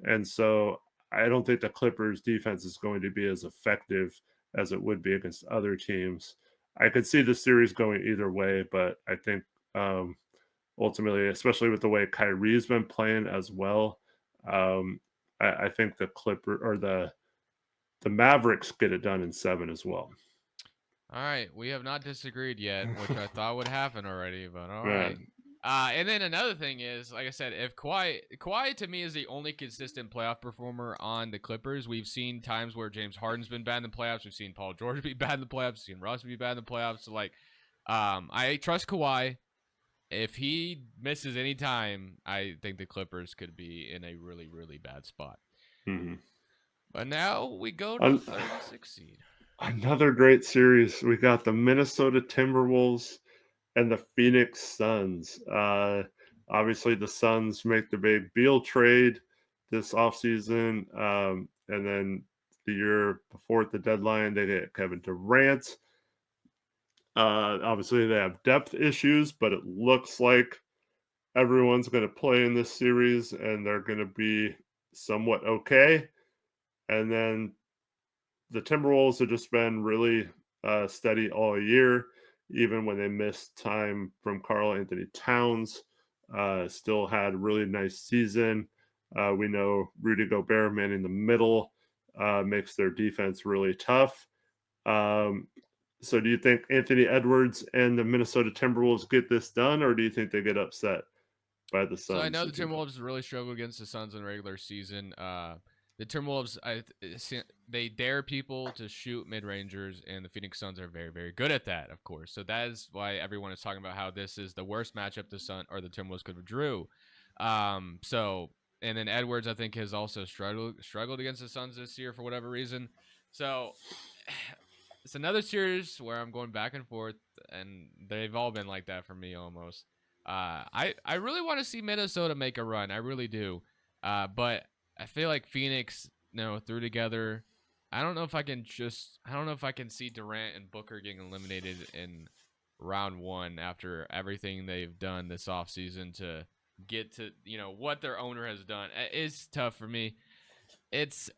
And so I don't think the Clippers defense is going to be as effective as it would be against other teams. I could see the series going either way, but I think um, ultimately, especially with the way Kyrie's been playing as well, um, I think the Clipper or the Mavericks get it done in 7 as well. All right, we have not disagreed yet, which I thought would happen already, but all Yeah. right. And then another thing is, like I said, if Kawhi to me is the only consistent playoff performer on the Clippers. We've seen times where James Harden's been bad in the playoffs. We've seen Paul George be bad in the playoffs. We've seen Russ be bad in the playoffs. So like, I trust Kawhi. If he misses any time, I think the Clippers could be in a really, really bad spot. Mhm. But now we go to the An- third and sixth seed. Another great series. We got the Minnesota Timberwolves and the Phoenix Suns. Obviously, the Suns make the big Beal trade this offseason. And then the year before at the deadline, they get Kevin Durant. Obviously, they have depth issues, but it looks like everyone's going to play in this series and they're going to be somewhat okay. And then the Timberwolves have just been really steady all year, even when they missed time from Karl Anthony Towns. Still had a really nice season. We know Rudy Gobert man in the middle makes their defense really tough. Um, so, do you think Anthony Edwards and the Minnesota Timberwolves get this done, or do you think they get upset by the So I Suns? know the If you think? Timberwolves really struggled against the Suns in the regular season. The Timberwolves, they dare people to shoot mid rangers, and the Phoenix Suns are very, very good at that. Of course, so that is why everyone is talking about how this is the worst matchup the Sun or the Timberwolves could have drew. So and then Edwards, I think, has also struggled against the Suns this year for whatever reason. So it's another series where I'm going back and forth, and they've all been like that for me almost. I really want to see Minnesota make a run. I really do. But I feel like Phoenix, threw together. I don't know if I can see Durant and Booker getting eliminated in round one after everything they've done this offseason to get to, what their owner has done. It's tough for me. It's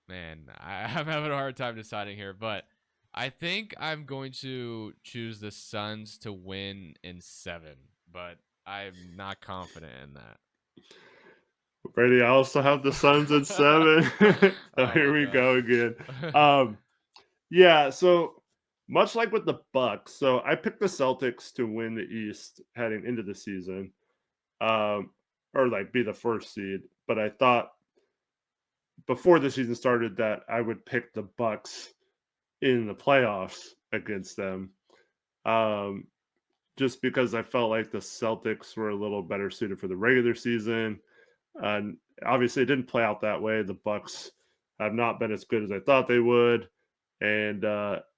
man, I'm having a hard time deciding here, but I think I'm going to choose the Suns to win in 7, but I'm not confident in that. Brady, I also have the Suns at 7. So Oh here my we god. go again. Um, Yeah, so much like with the Bucks, so I picked the Celtics to win the East heading into the season, um, or like be the first seed. But I thought before the season started that I would pick the Bucks in the playoffs against them, um, just because I felt like the Celtics were a little better suited for the regular season. And obviously, it didn't play out that way. The Bucks have not been as good as I thought they would, and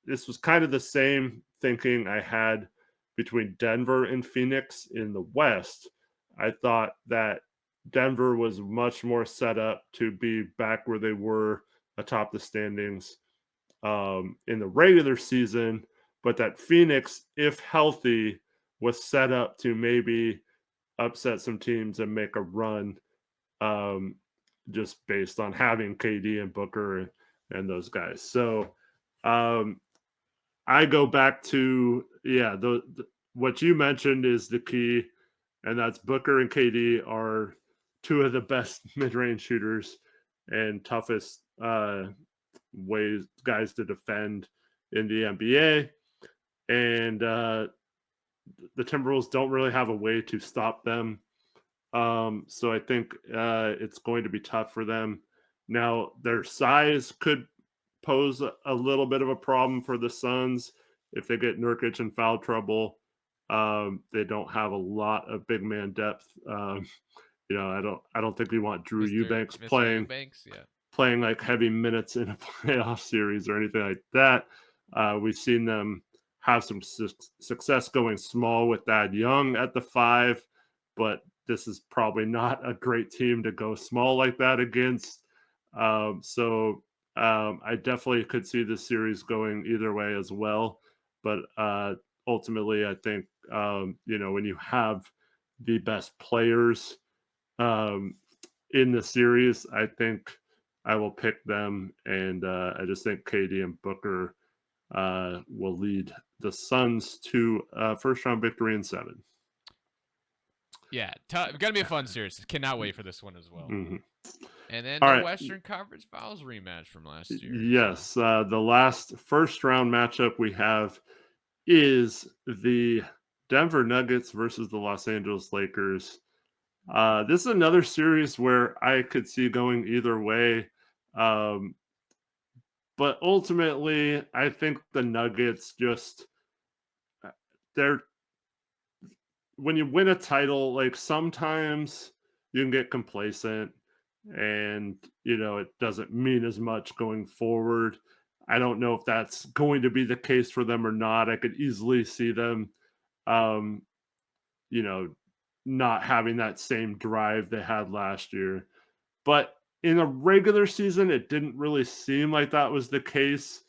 this was kind of the same thinking I had between Denver and Phoenix in the West. I thought that Denver was much more set up to be back where they were atop the standings in the regular season, but that Phoenix, if healthy, was set up to maybe upset some teams and make a run um, just based on having KD and Booker and those guys. So um, I go back to what you mentioned is the key, and that's Booker and KD are two of the best mid-range shooters and toughest ways guys to defend in the NBA. And the Timberwolves don't really have a way to stop them. So I think it's going to be tough for them. Now, their size could pose a little bit of a problem for the Suns if they get Nurkic in foul trouble. They don't have a lot of big man depth. I don't think we want Drew Eubanks Mr. Eubanks, yeah. playing like heavy minutes in a playoff series or anything like that. We've seen them have some success going small with Thad Young at the 5, but this is probably not a great team to go small like that against. I definitely could see this series going either way as well. But ultimately, I think, when you have the best players in the series, I think I will pick them. And I just think KD and Booker will lead the Suns to first round victory in 7. Yeah, gonna be a fun series. Cannot wait for this one as well. Mm-hmm. And then All the right. Western Conference Finals rematch from last year. Yes, so. The last first round matchup we have is the Denver Nuggets versus the Los Angeles Lakers. This is another series where I could see going either way. But ultimately, I think the Nuggets they're when you win a title, like sometimes you can get complacent and it doesn't mean as much going forward. I don't know if that's going to be the case for them or not. I could easily see them um, not having that same drive they had last year. But in a regular season, it didn't really seem like that was the case.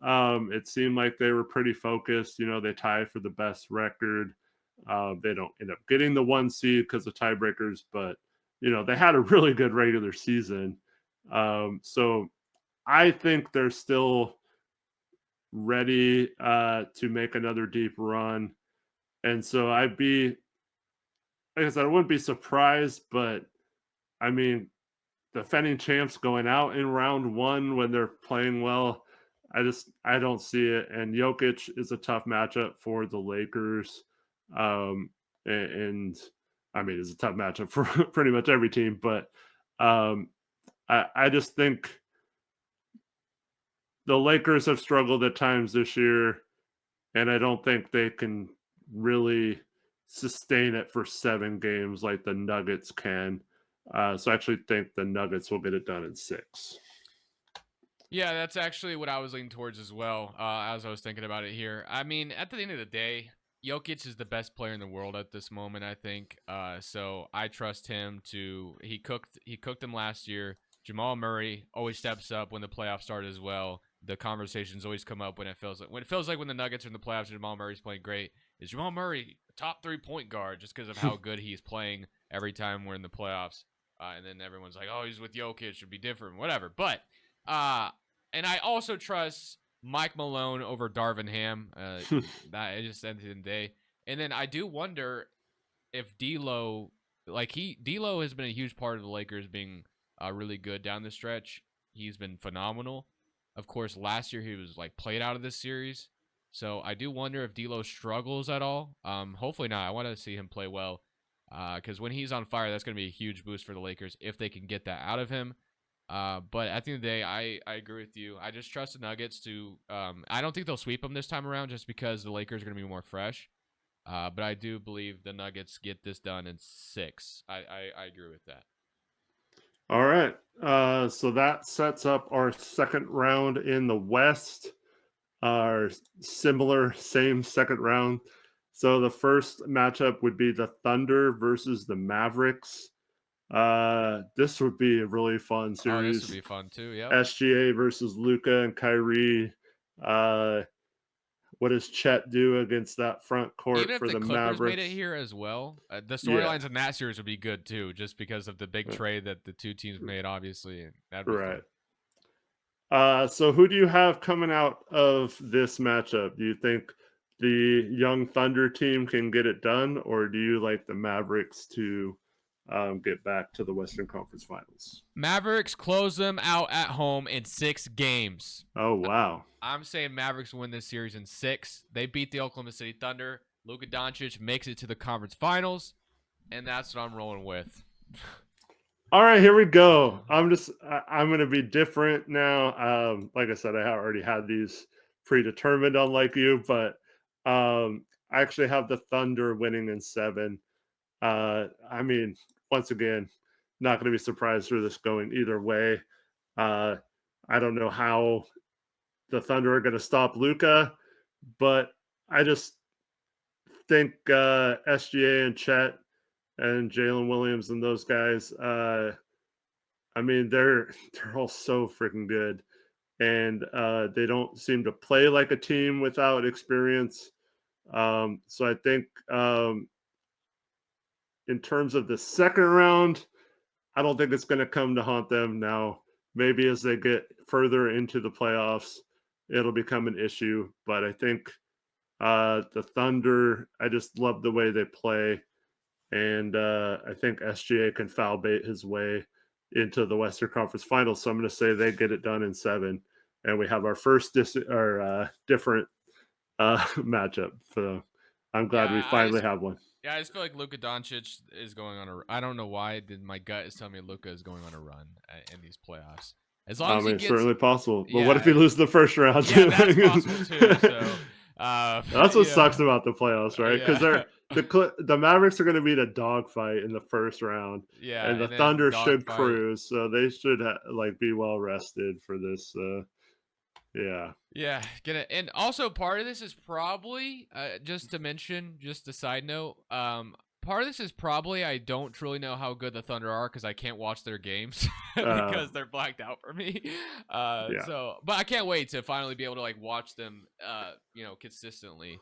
It seemed like they were pretty focused. They tie for the best record. They don't end up getting the 1 seed because of tiebreakers, but they had a really good regular season. So I think they're still ready to make another deep run. And so like I said, I wouldn't be surprised, but I mean, defending champs going out in round 1 when they're playing well, I don't see it. And Jokic is a tough matchup for the Lakers. And I mean, it's a tough matchup for pretty much every team, but I just think the Lakers have struggled at times this year, and I don't think they can really sustain it for 7 games like the Nuggets can. So I actually think the Nuggets will get it done in 6. Yeah, that's actually what I was leaning towards as well, as I was thinking about it here. I mean, at the end of the day, Jokic is the best player in the world at this moment, I think. So I trust him to. He cooked them last year. Jamal Murray always steps up when the playoffs start as well. The conversations always come up when it feels like when the Nuggets are in the playoffs, Jamal Murray's playing great. Is Jamal Murray a top 3-point guard just because of how good he's playing every time we're in the playoffs? And then everyone's like, "Oh, he's with Jokic, should be different, whatever." But and I also trust Mike Malone over Darvin Ham. That is just at the end of the day. And then I do wonder if D'Lo, D'Lo has been a huge part of the Lakers being really good down the stretch. He's been phenomenal. Of course, last year he was played out of this series. So I do wonder if D'Lo struggles at all. Hopefully not. I want to see him play well because when he's on fire, that's going to be a huge boost for the Lakers if they can get that out of him. But at the end of the day, I agree with you. I just trust the Nuggets to. I don't think they'll sweep them this time around just because the Lakers are going to be more fresh. But I do believe the Nuggets get this done in 6. I agree with that. All right. So that sets up our second round in the West. Our same second round. So the first matchup would be the Thunder versus the Mavericks. This would be a really fun series. Oh, this would be fun too. Yeah. SGA versus Luka and Kyrie. What does Chet do against that front court Even if for the the Clippers Mavericks? made it here as well, the storylines in that series would be good too, just because of the big trade that the two teams made, obviously. That'd be right. fun. So who do you have coming out of this matchup? Do you think the young Thunder team can get it done, or do you like the Mavericks to get back to the Western Conference Finals? Mavericks close them out at home in 6 games. Oh, wow. I'm saying Mavericks win this series in 6. They beat the Oklahoma City Thunder. Luka Doncic makes it to the conference finals, and that's what I'm rolling with. All right, here we go. I'm going to be different now. Like I said, I already had these predetermined, unlike you, but I actually have the Thunder winning in 7. I mean, once again, not going to be surprised for this going either way. Uh, I don't know how the Thunder are going to stop Luka, but I just think SGA and Chet and Jalen Williams and those guys. I mean, they're all so freaking good, and they don't seem to play like a team without experience. So I think in terms of the second round, I don't think it's going to come to haunt them now. Maybe as they get further into the playoffs, it'll become an issue. But I think the Thunder, I just love the way they play. And I think SGA can foul bait his way into the Western Conference Finals. So I'm going to say they get it done in 7. And we have our first different matchup. So I'm glad we finally have one. Yeah, I just feel like Luka Doncic is going on a. I don't know why. My gut is telling me Luka is going on a run in these playoffs. As long as he gets, certainly possible. But what if he loses the first round? Yeah, that's possible too. So that's what sucks about the playoffs, right? Because the Mavericks are going to be in a dogfight in the first round. Yeah, and the Thunder should cruise, so they should be well rested for this. Yeah, get it. And also, part of this is probably just to mention, just a side note. Part of this is probably I don't truly know how good the Thunder are because I can't watch their games because they're blacked out for me. So, but I can't wait to finally be able to watch them, consistently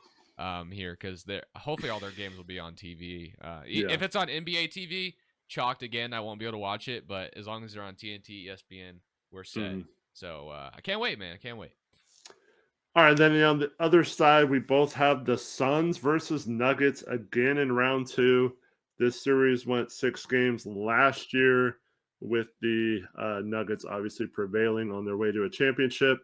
here because they're hopefully all their games will be on TV. If it's on NBA TV, chalked again, I won't be able to watch it. But as long as they're on TNT, ESPN, we're set. Mm-hmm. So I can't wait, man. I can't wait. All right, then on the other side, we both have the Suns versus Nuggets again in round 2. This series went 6 games last year with the Nuggets obviously prevailing on their way to a championship.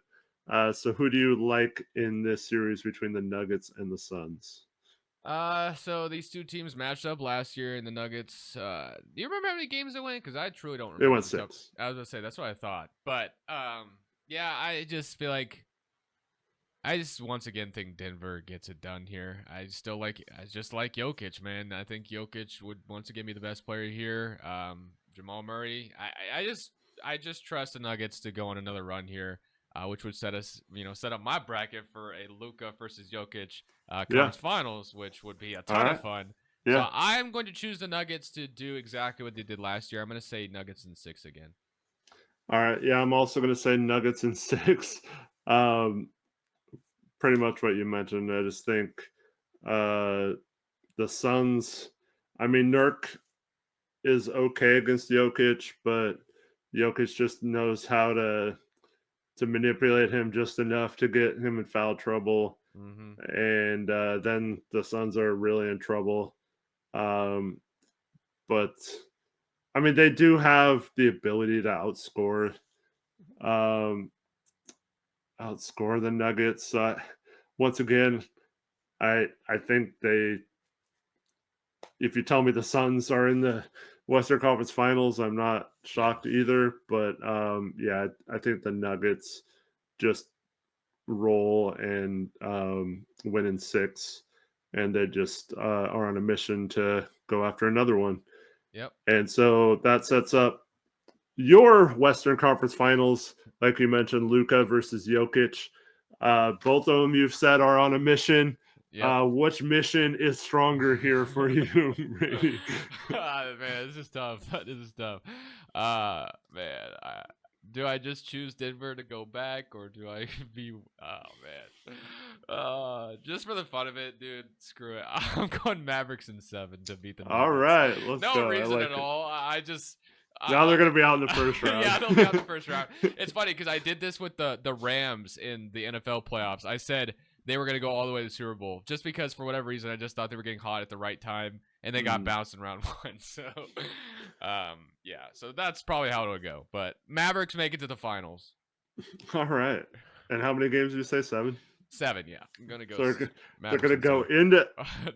So who do you like in this series between the Nuggets and the Suns? So these two teams matched up last year in the Nuggets. Do you remember how many games they went? Because I truly don't remember. It went 6. I was gonna say that's what I thought, but yeah, I just feel like I just once again think Denver gets it done here. I just like Jokic, man. I think Jokic would once again be the best player here. Jamal Murray. I just trust the Nuggets to go on another run here, which would set up my bracket for a Luka versus Jokic conference finals, which would be a ton of fun. Yeah. So I'm going to choose the Nuggets to do exactly what they did last year. I'm going to say Nuggets in 6 again. All right. Yeah, I'm also going to say Nuggets in 6. Pretty much what you mentioned. I just think the Suns, I mean, Nurk is okay against Jokic, but Jokic just knows how to manipulate him just enough to get him in foul trouble. Mm-hmm. And then the Suns are really in trouble. But, I mean, they do have the ability to outscore the Nuggets. Once again, I think if you tell me the Suns are in the Western Conference Finals, I'm not shocked either. But I think the Nuggets just roll and win in 6, and they just are on a mission to go after another one. Yep. And so that sets up your Western Conference Finals, like you mentioned, Luka versus Jokic. Both of them you've said are on a mission. Yep. Which mission is stronger here for you, Brady? Man, this is tough. Man, do I just choose Denver to go back, or do I be? Oh man, just for the fun of it, dude. Screw it. I'm going Mavericks in 7 to beat the Nuggets. All right, let's go. No reason at all. I just. Now they're going to be out in the first round. Yeah, they'll be out in the first round. It's funny because I did this with the Rams in the NFL playoffs. I said they were going to go all the way to the Super Bowl just because for whatever reason I just thought they were getting hot at the right time, and they got bounced in round 1. So, so that's probably how it'll go. But Mavericks make it to the finals. All right. And how many games did you say? 7? 7, yeah. I'm gonna go. So they're gonna go into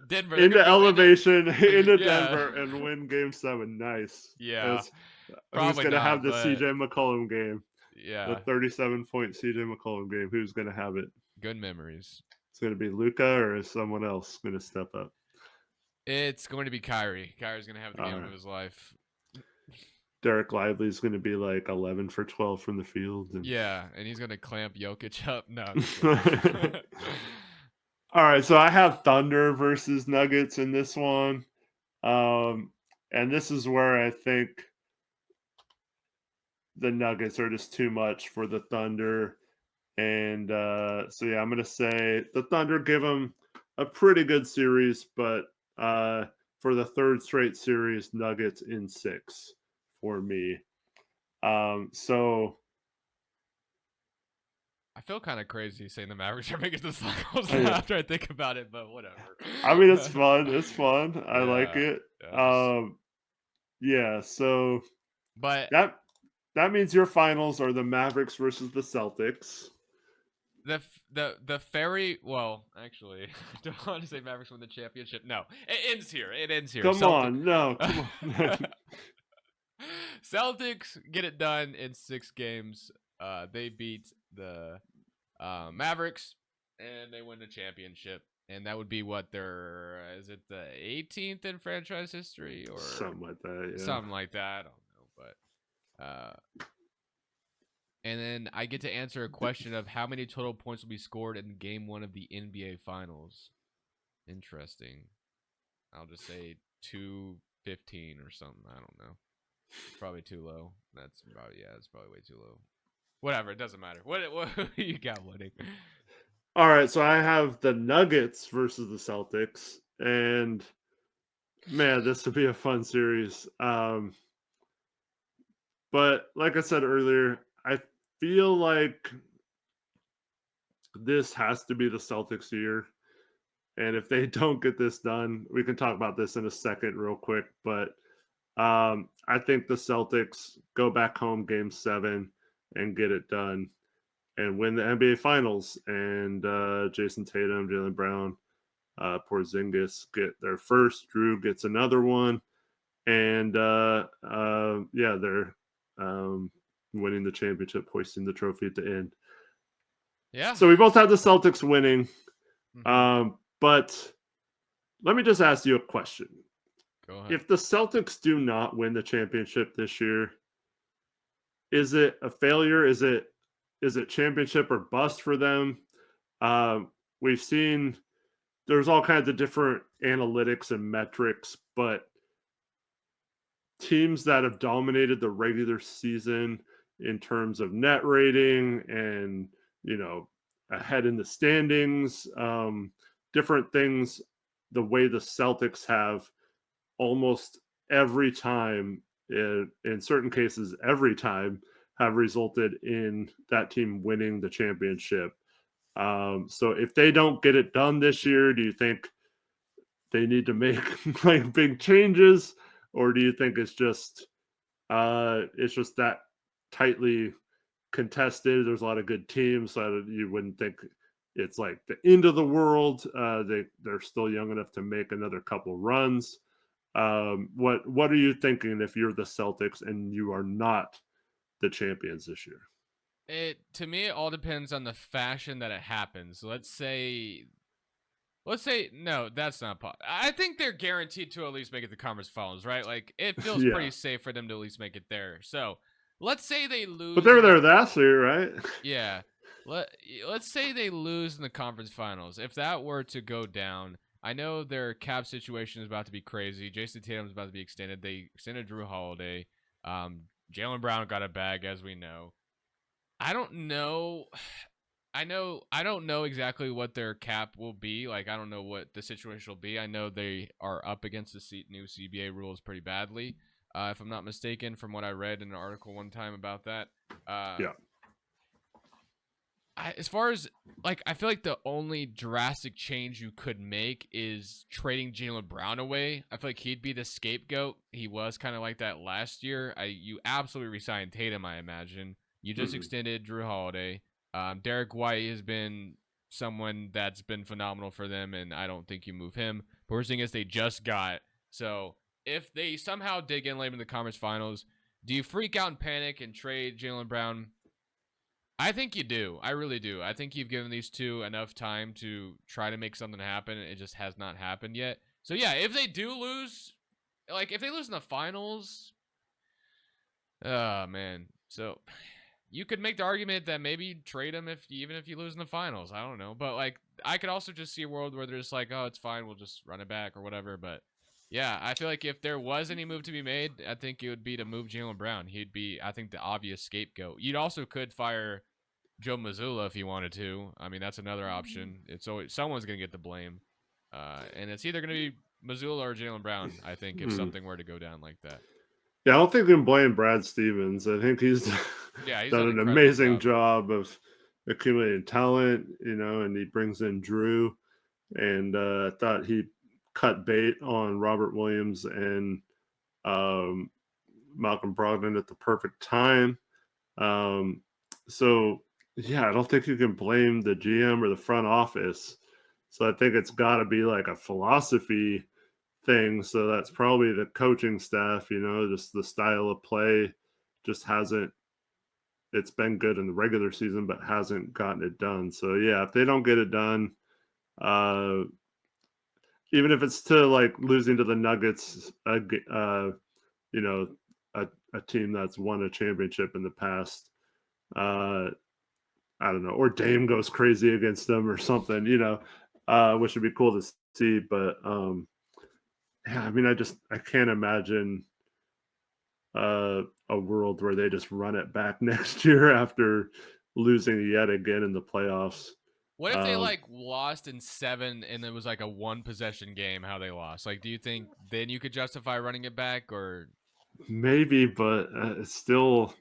Denver, into elevation into Denver and win Game 7. Nice. Yeah. Who's Probably going to have not, the but CJ McCollum game? The yeah, 37-point CJ McCollum game. Who's going to have it? good memories. It's going to be Luca, or is someone else going to step up? It's going to be Kyrie. Kyrie's going to have the game Right. of his life. Derek Lively's going to be like 11 for 12 from the field. And... Yeah, and he's going to clamp Jokic up. No, I'm just kidding. All right, so I have Thunder versus Nuggets in this one. And this is where I think the Nuggets are just too much for the Thunder. And so, yeah, I'm going to say the Thunder give them a pretty good series, but for the third straight series, Nuggets in 6 for me. So I feel kind of crazy saying the Mavericks are making the finals yeah. after I think about it, but whatever. I mean, it's fun. It's fun. I like Yeah, it. just, Yeah. So but that means your finals are the Mavericks versus the Celtics. the fairy. Well, actually, I don't want to say Mavericks win the championship. No, it ends here. It ends here. Come on, no, come on. Celtics get it done in 6 games. They beat the Mavericks, and they win the championship. And that would be what is it the 18th in franchise history or Something like that, yeah. something like that. I don't know, but and then I get to answer a question of how many total points will be scored in game 1 of the NBA Finals. Interesting. I'll just say 215 or something. I don't know. It's probably too low. That's probably it's probably way too low. Whatever, it doesn't matter. What you got winning? All right, so I have the Nuggets versus the Celtics, and man, this would be a fun series. But like I said earlier, I feel like this has to be the Celtics year. And if they don't get this done, we can talk about this in a second real quick. But I think the Celtics go back home game 7 and get it done and win the NBA Finals. And Jason Tatum, Jaylen Brown, Porzingis get their first. Drew gets another one. And yeah, they're winning the championship, hoisting the trophy at the end. Yeah. So we both have the Celtics winning. Mm-hmm. But let me just ask you a question. Go ahead. If the Celtics do not win the championship this year, is it a failure? Is it championship or bust for them? We've seen there's all kinds of different analytics and metrics, but teams that have dominated the regular season in terms of net rating and, ahead in the standings, different things, the way the Celtics have almost every time, in certain cases, every time, have resulted in that team winning the championship. So if they don't get it done this year, do you think they need to make like big changes, or do you think it's just that tightly contested? There's a lot of good teams, so you wouldn't think it's like the end of the world. They're still young enough to make another couple runs. What are you thinking if you're the Celtics and you are not the champions this year? To me, it all depends on the fashion that it happens. Let's say no, that's not possible. I think they're guaranteed to at least make it the conference finals, right? Like it feels Yeah, pretty safe for them to at least make it there. So let's say they lose. but they were there last year, right? Yeah. Let's say they lose in the conference finals. If that were to go down, I know their cap situation is about to be crazy. Jason Tatum is about to be extended. They extended Drew Holiday. Jaylen Brown got a bag, as we know. I don't know. I don't know exactly what their cap will be. Like, I don't know what the situation will be. I know they are up against the new CBA rules pretty badly, if I'm not mistaken, from what I read in an article one time about that. Yeah. As far as, like, I feel like the only drastic change you could make is trading Jaylen Brown away. I feel like he'd be the scapegoat. He was kind of like that last year. You absolutely re-signed Tatum, I imagine. You just extended Drew Holiday. Derek White has been someone that's been phenomenal for them, and I don't think you move him. Porzingis they just got. So if they somehow dig in late in the conference finals, Do you freak out and panic and trade Jaylen Brown? I think you do. I really do. I think you've given these two enough time to try to make something happen. It just has not happened yet. So yeah, if they do lose, like if they lose in the finals, oh man. So you could make the argument that maybe trade him even if you lose in the finals. I don't know, but like I could also just see a world where they're just like, oh, it's fine, we'll just run it back or whatever. But yeah, I feel like if there was any move to be made, I think it would be to move Jaylen Brown. He'd be, I think, the obvious scapegoat. You'd also could fire Joe Mazzulla if you wanted to. I mean, that's another option. It's always someone's gonna get the blame, and it's either gonna be Mazzulla or Jaylen Brown. I think if something were to go down like that. Yeah, I don't think we can blame Brad Stevens. I think he's Yeah, he's done done an incredible amazing job of accumulating talent, and he brings in Drew, and I thought he cut bait on Robert Williams and um, Malcolm Brogdon at the perfect time. Um, so yeah, I don't think you can blame the GM or the front office. So I think it's got to be like a philosophy thing. So that's probably the coaching staff, just the style of play just hasn't, it's been good in the regular season, but hasn't gotten it done. So yeah, if they don't get it done, uh, even if it's to like losing to the Nuggets, you know, a team that's won a championship in the past, uh, I don't know, or Dame goes crazy against them or something, which would be cool to see. But yeah, I mean, I can't imagine a world where they just run it back next year after losing yet again in the playoffs. What if they Um, like lost in 7 and it was like a 1 possession game? How they lost? Like, do you think then you could justify running it back or? Maybe, but it's still.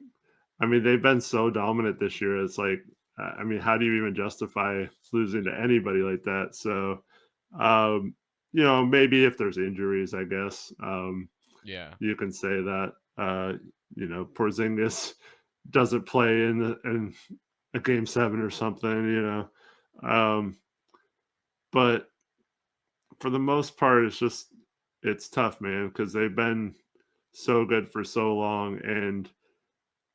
I mean, they've been so dominant this year. It's like, I mean, how do you even justify losing to anybody like that? So, um, maybe if there's injuries, I guess Yeah. you can say that. Porzingis doesn't play in a game 7 or something. Um, but for the most part, it's tough, man, because they've been so good for so long, and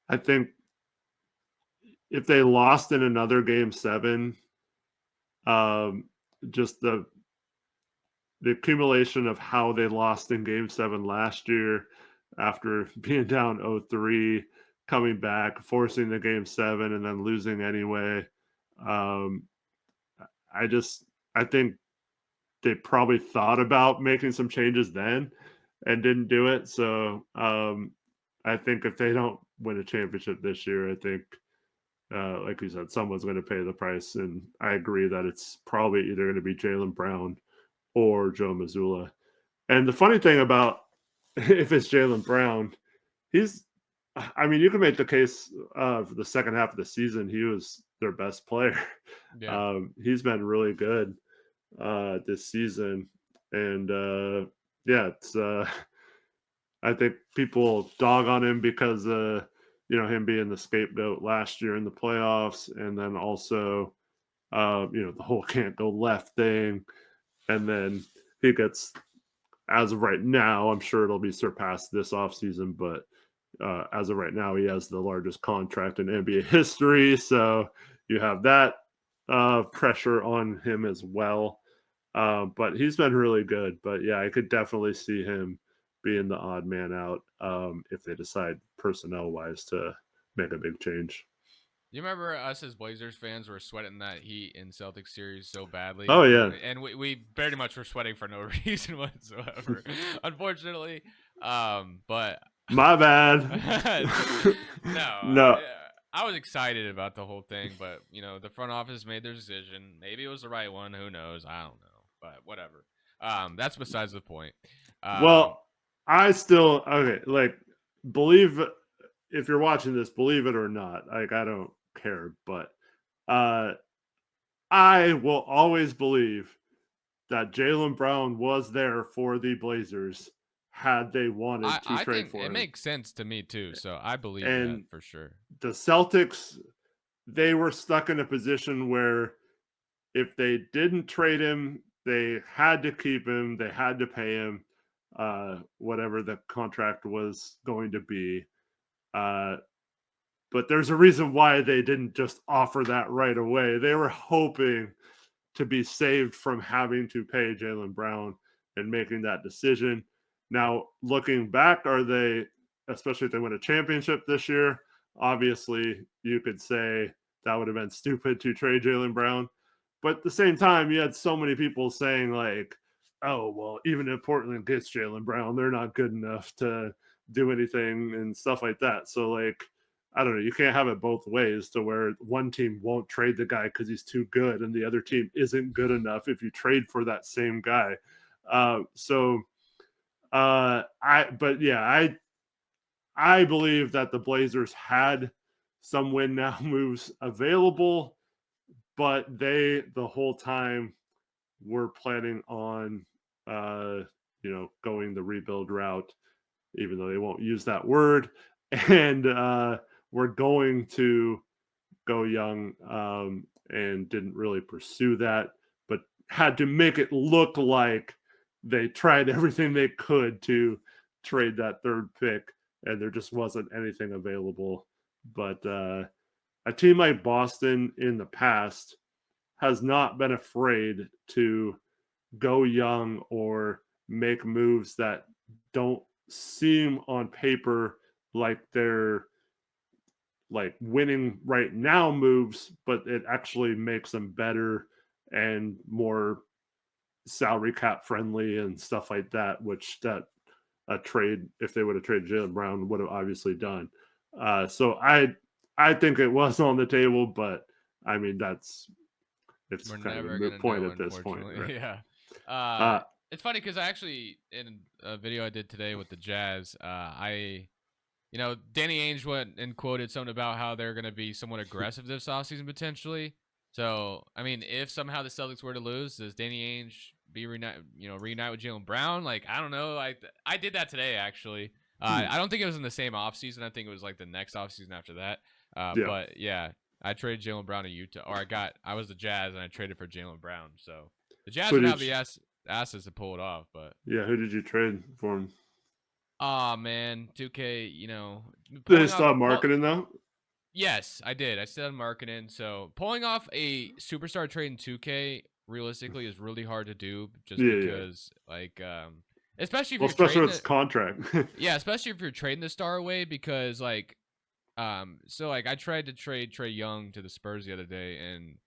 I think if they lost in another game 7, um, just the accumulation of how they lost in game 7 last year after being down 0-3, coming back, forcing the game 7, and then losing anyway. Um, I just I think they probably thought about making some changes then and didn't do it. So I think if they don't win a championship this year, I think like you said, someone's going to pay the price. And I agree that it's probably either going to be Jaylen Brown or Joe Mazzulla. And the funny thing about if it's Jaylen Brown, I mean, you can make the case for the second half of the season, he was their best player. Yeah. He's been really good this season. And yeah, it's I think people dog on him because him being the scapegoat last year in the playoffs, and then also the whole can't go left thing, and then he gets, as of right now, I'm sure it'll be surpassed this offseason, but as of right now, he has the largest contract in NBA history, so you have that pressure on him as well. But he's been really good. But yeah, I could definitely see him being the odd man out if they decide personnel wise to make a big change. You remember us as Blazers fans were sweating that Heat and Celtics series so badly, Oh yeah, and we very much were sweating for no reason whatsoever, unfortunately. But my bad. no, No, I was excited about the whole thing, but the front office made their decision. Maybe it was the right one. Who knows? I don't know, but whatever. That's besides the point. well, I still okay. Like, believe if you're watching this, believe it or not. Like, I don't care, but uh, I will always believe that Jaylen Brown was there for the Blazers had they wanted to I trade think for it him. makes sense to me too, so I believe that And for sure. the Celtics, they were stuck in a position where if they didn't trade him, they had to keep him, they had to pay him whatever the contract was going to be. But there's a reason why they didn't just offer that right away. They were hoping to be saved from having to pay Jaylen Brown and making that decision. Now, looking back, are they, especially if they win a championship this year, obviously you could say that would have been stupid to trade Jaylen Brown. But at the same time, you had so many people saying, like, oh, well, even if Portland gets Jaylen Brown, they're not good enough to do anything and stuff like that. So, like, I don't know. You can't have it both ways to where one team won't trade the guy because he's too good, and the other team isn't good enough if you trade for that same guy. I believe that the Blazers had some win now moves available, but they the whole time were planning on going the rebuild route, even though they won't use that word, and we're going to go young, and didn't really pursue that, but had to make it look like they tried everything they could to trade that third pick, and there just wasn't anything available. But a team like Boston in the past has not been afraid to go young or make moves that don't seem on paper like they're like winning right now moves, but it actually makes them better and more salary cap friendly and stuff like that, which that a trade, if they would have traded Jaylen Brown, would have obviously done. So I think it was on the table, but I mean it's We're kind of a never moot gonna point know, at this point, unfortunately. right? Yeah. Uh, It's funny because I actually in a video I did today with the Jazz, Danny Ainge went and quoted something about how they're gonna be somewhat aggressive this offseason potentially. So I mean, if somehow the Celtics were to lose, does Danny Ainge reunite with Jaylen Brown? Like I don't know. I did that today actually. I don't think it was in the same offseason. I think it was like the next offseason after that. yeah. But yeah, I traded Jaylen Brown to Utah, or I was the Jazz and I traded for Jaylen Brown. So the Jazz Who would did have the you, assets to pull it off. But yeah, who did you trade for him? oh man, 2K, Did they pulling off. stop marketing though? Yes, I did. I still marketing. So pulling off a superstar trade in 2K realistically is really hard to do, just Yeah, yeah. because especially if Well, you're especially trading with his it. contract. Yeah, especially if you're trading the star away, because I tried to trade Trae Young to the Spurs the other day, and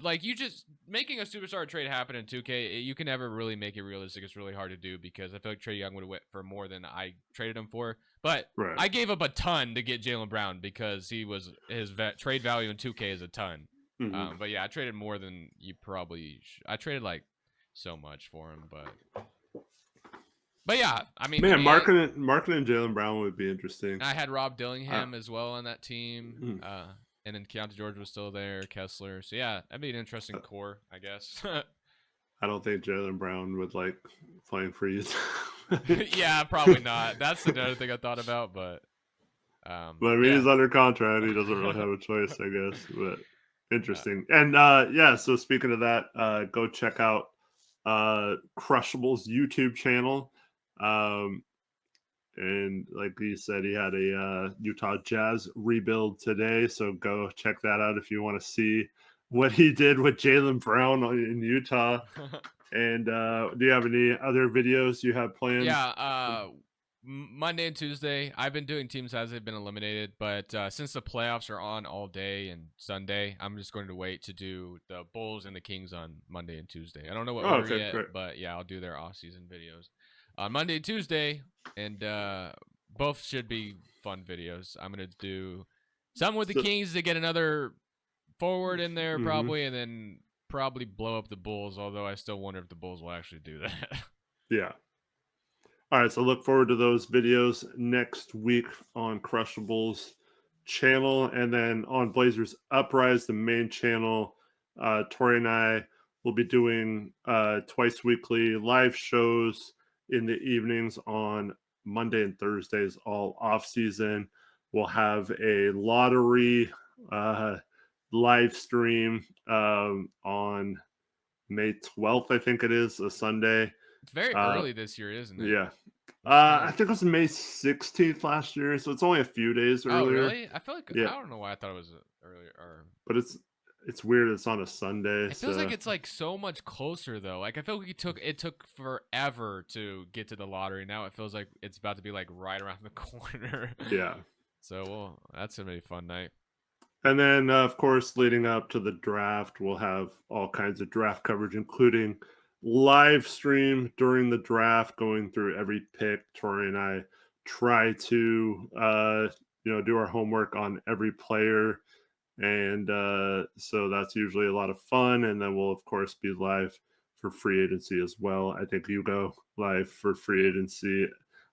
like you just making a superstar trade happen in 2K, you can never really make it realistic. It's really hard to do because I feel like Trae Young would have went for more than I traded him for. But Right. I gave up a ton to get Jaylen Brown because his trade value in 2K is a ton. Mhm. But yeah, I traded more than you probably. I traded like so much for him, but yeah, I mean in Man, the end, marketing Jaylen Brown would be interesting. I had Rob Uh, Dillingham as well on that team. mm, And then Keontae George was still there, Kessler. So yeah, that'd be an interesting core, I guess. I don't think Jaylen Brown would like playing for you. Yeah, probably not. That's another thing I thought about, but But I mean, yeah. he's under contract. He doesn't really have a choice, I guess. But uh, interesting. And yeah, so speaking of that, go check out Crushables YouTube channel. Um, and like you said, he had a Utah Jazz rebuild today. So go check that out if you want to see what he did with Jaylen Brown in Utah. And do you have any other videos you have planned? yeah, Monday and Tuesday, I've been doing teams as they've been eliminated, but since the playoffs are on all day and Sunday, I'm just going to wait to do the Bulls and the Kings on Monday and Tuesday. I don't know what Oh, order okay, yet, great. but yeah, I'll do their off-season videos on Monday and Tuesday, and both should be fun videos. I'm gonna do some with the So, Kings to get another forward in there mm-hmm. probably, and then probably blow up the Bulls. Although I still wonder if the Bulls will actually do that. Yeah. All right, so look forward to those videos next week on Crushables channel, and then on Blazers Uprise, the main channel. Tori and I will be doing twice weekly live shows in the evenings on Monday and Thursdays, all off season. We'll have a lottery uh, live stream on May 12th, I think it is, a Sunday. It's very Uh, early this year, isn't it? yeah. It's kind I of. think it was May 16th last year, so it's only a few days Oh, earlier. really? I feel like Yeah, I don't know why I thought it was earlier. Or but it's weird. It's on a Sunday, it feels like so it's like so much closer though. Like I feel like it took forever to get to the lottery. Now it feels like it's about to be like right around the corner. yeah. So well, that's gonna be a fun night. And then, of course, leading up to the draft, we'll have all kinds of draft coverage, including live stream during the draft, going through every pick. Tori and I try to, do our homework on every player, and so that's usually a lot of fun. And then we'll, of course, be live for free agency as well. I think you go live for free agency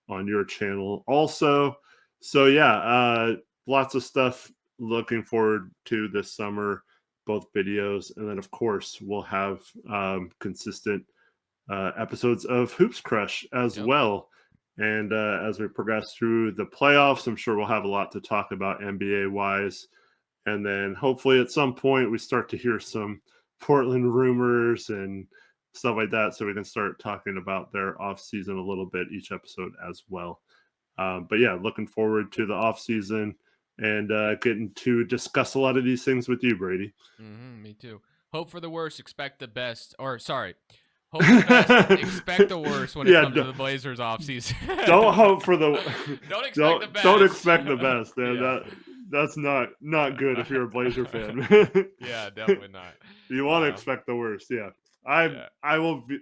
on your channel also. So yeah, lots of stuff looking forward to this summer, both videos, and then of course we'll have consistent episodes of Hoops Crush as Yep. well. And as we progress through the playoffs, I'm sure we'll have a lot to talk about NBA wise. And then hopefully at some point we start to hear some Portland rumors and stuff like that, so we can start talking about their off season a little bit each episode as well. But yeah, looking forward to the off season and getting to discuss a lot of these things with you, Brady. Me too. Hope for the worst, expect the best. Or sorry, hope the best, expect the worst when it Yeah, comes to the Blazers offseason. don't hope for the Don't expect the don't best. expect the best, man. Yeah. That's not good if you're a Blazer fan. Yeah, definitely not. You want to expect the worst, yeah. Yeah. I will be.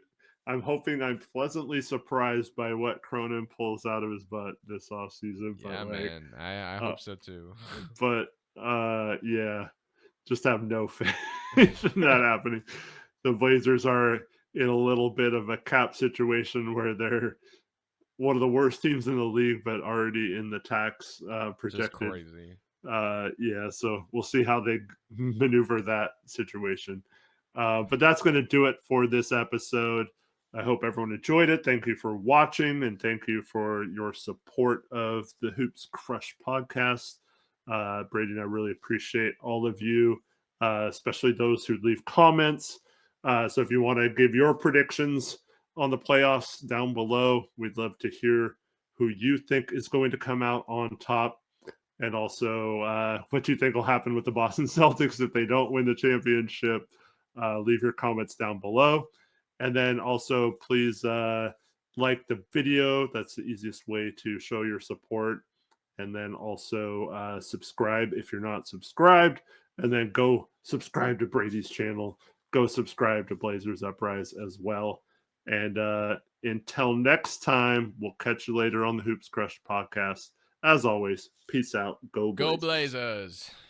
I'm hoping I'm pleasantly surprised by what Cronin pulls out of his butt this offseason. Yeah, But like, man. I uh, hope so too. but yeah, just have no faith in that happening. The Blazers are in a little bit of a cap situation where they're one of the worst teams in the league, but already in the tax Just projected. crazy. Yeah, so we'll see how they maneuver that situation. But that's going to do it for this episode. I hope everyone enjoyed it. Thank you for watching, and thank you for your support of the Hoops Crush podcast. Brady and I really appreciate all of you, especially those who leave comments. So if you want to give your predictions on the playoffs down below, we'd love to hear who you think is going to come out on top, and also what you think will happen with the Boston Celtics if they don't win the championship. Leave your comments down below. And then also, please like the video. That's the easiest way to show your support. And then also subscribe if you're not subscribed. And then go subscribe to Brady's channel. Go subscribe to Blazers Uprise as well. And until next time, we'll catch you later on the Hoops Crush podcast. As always, peace out. Go Blazers. Go Blazers.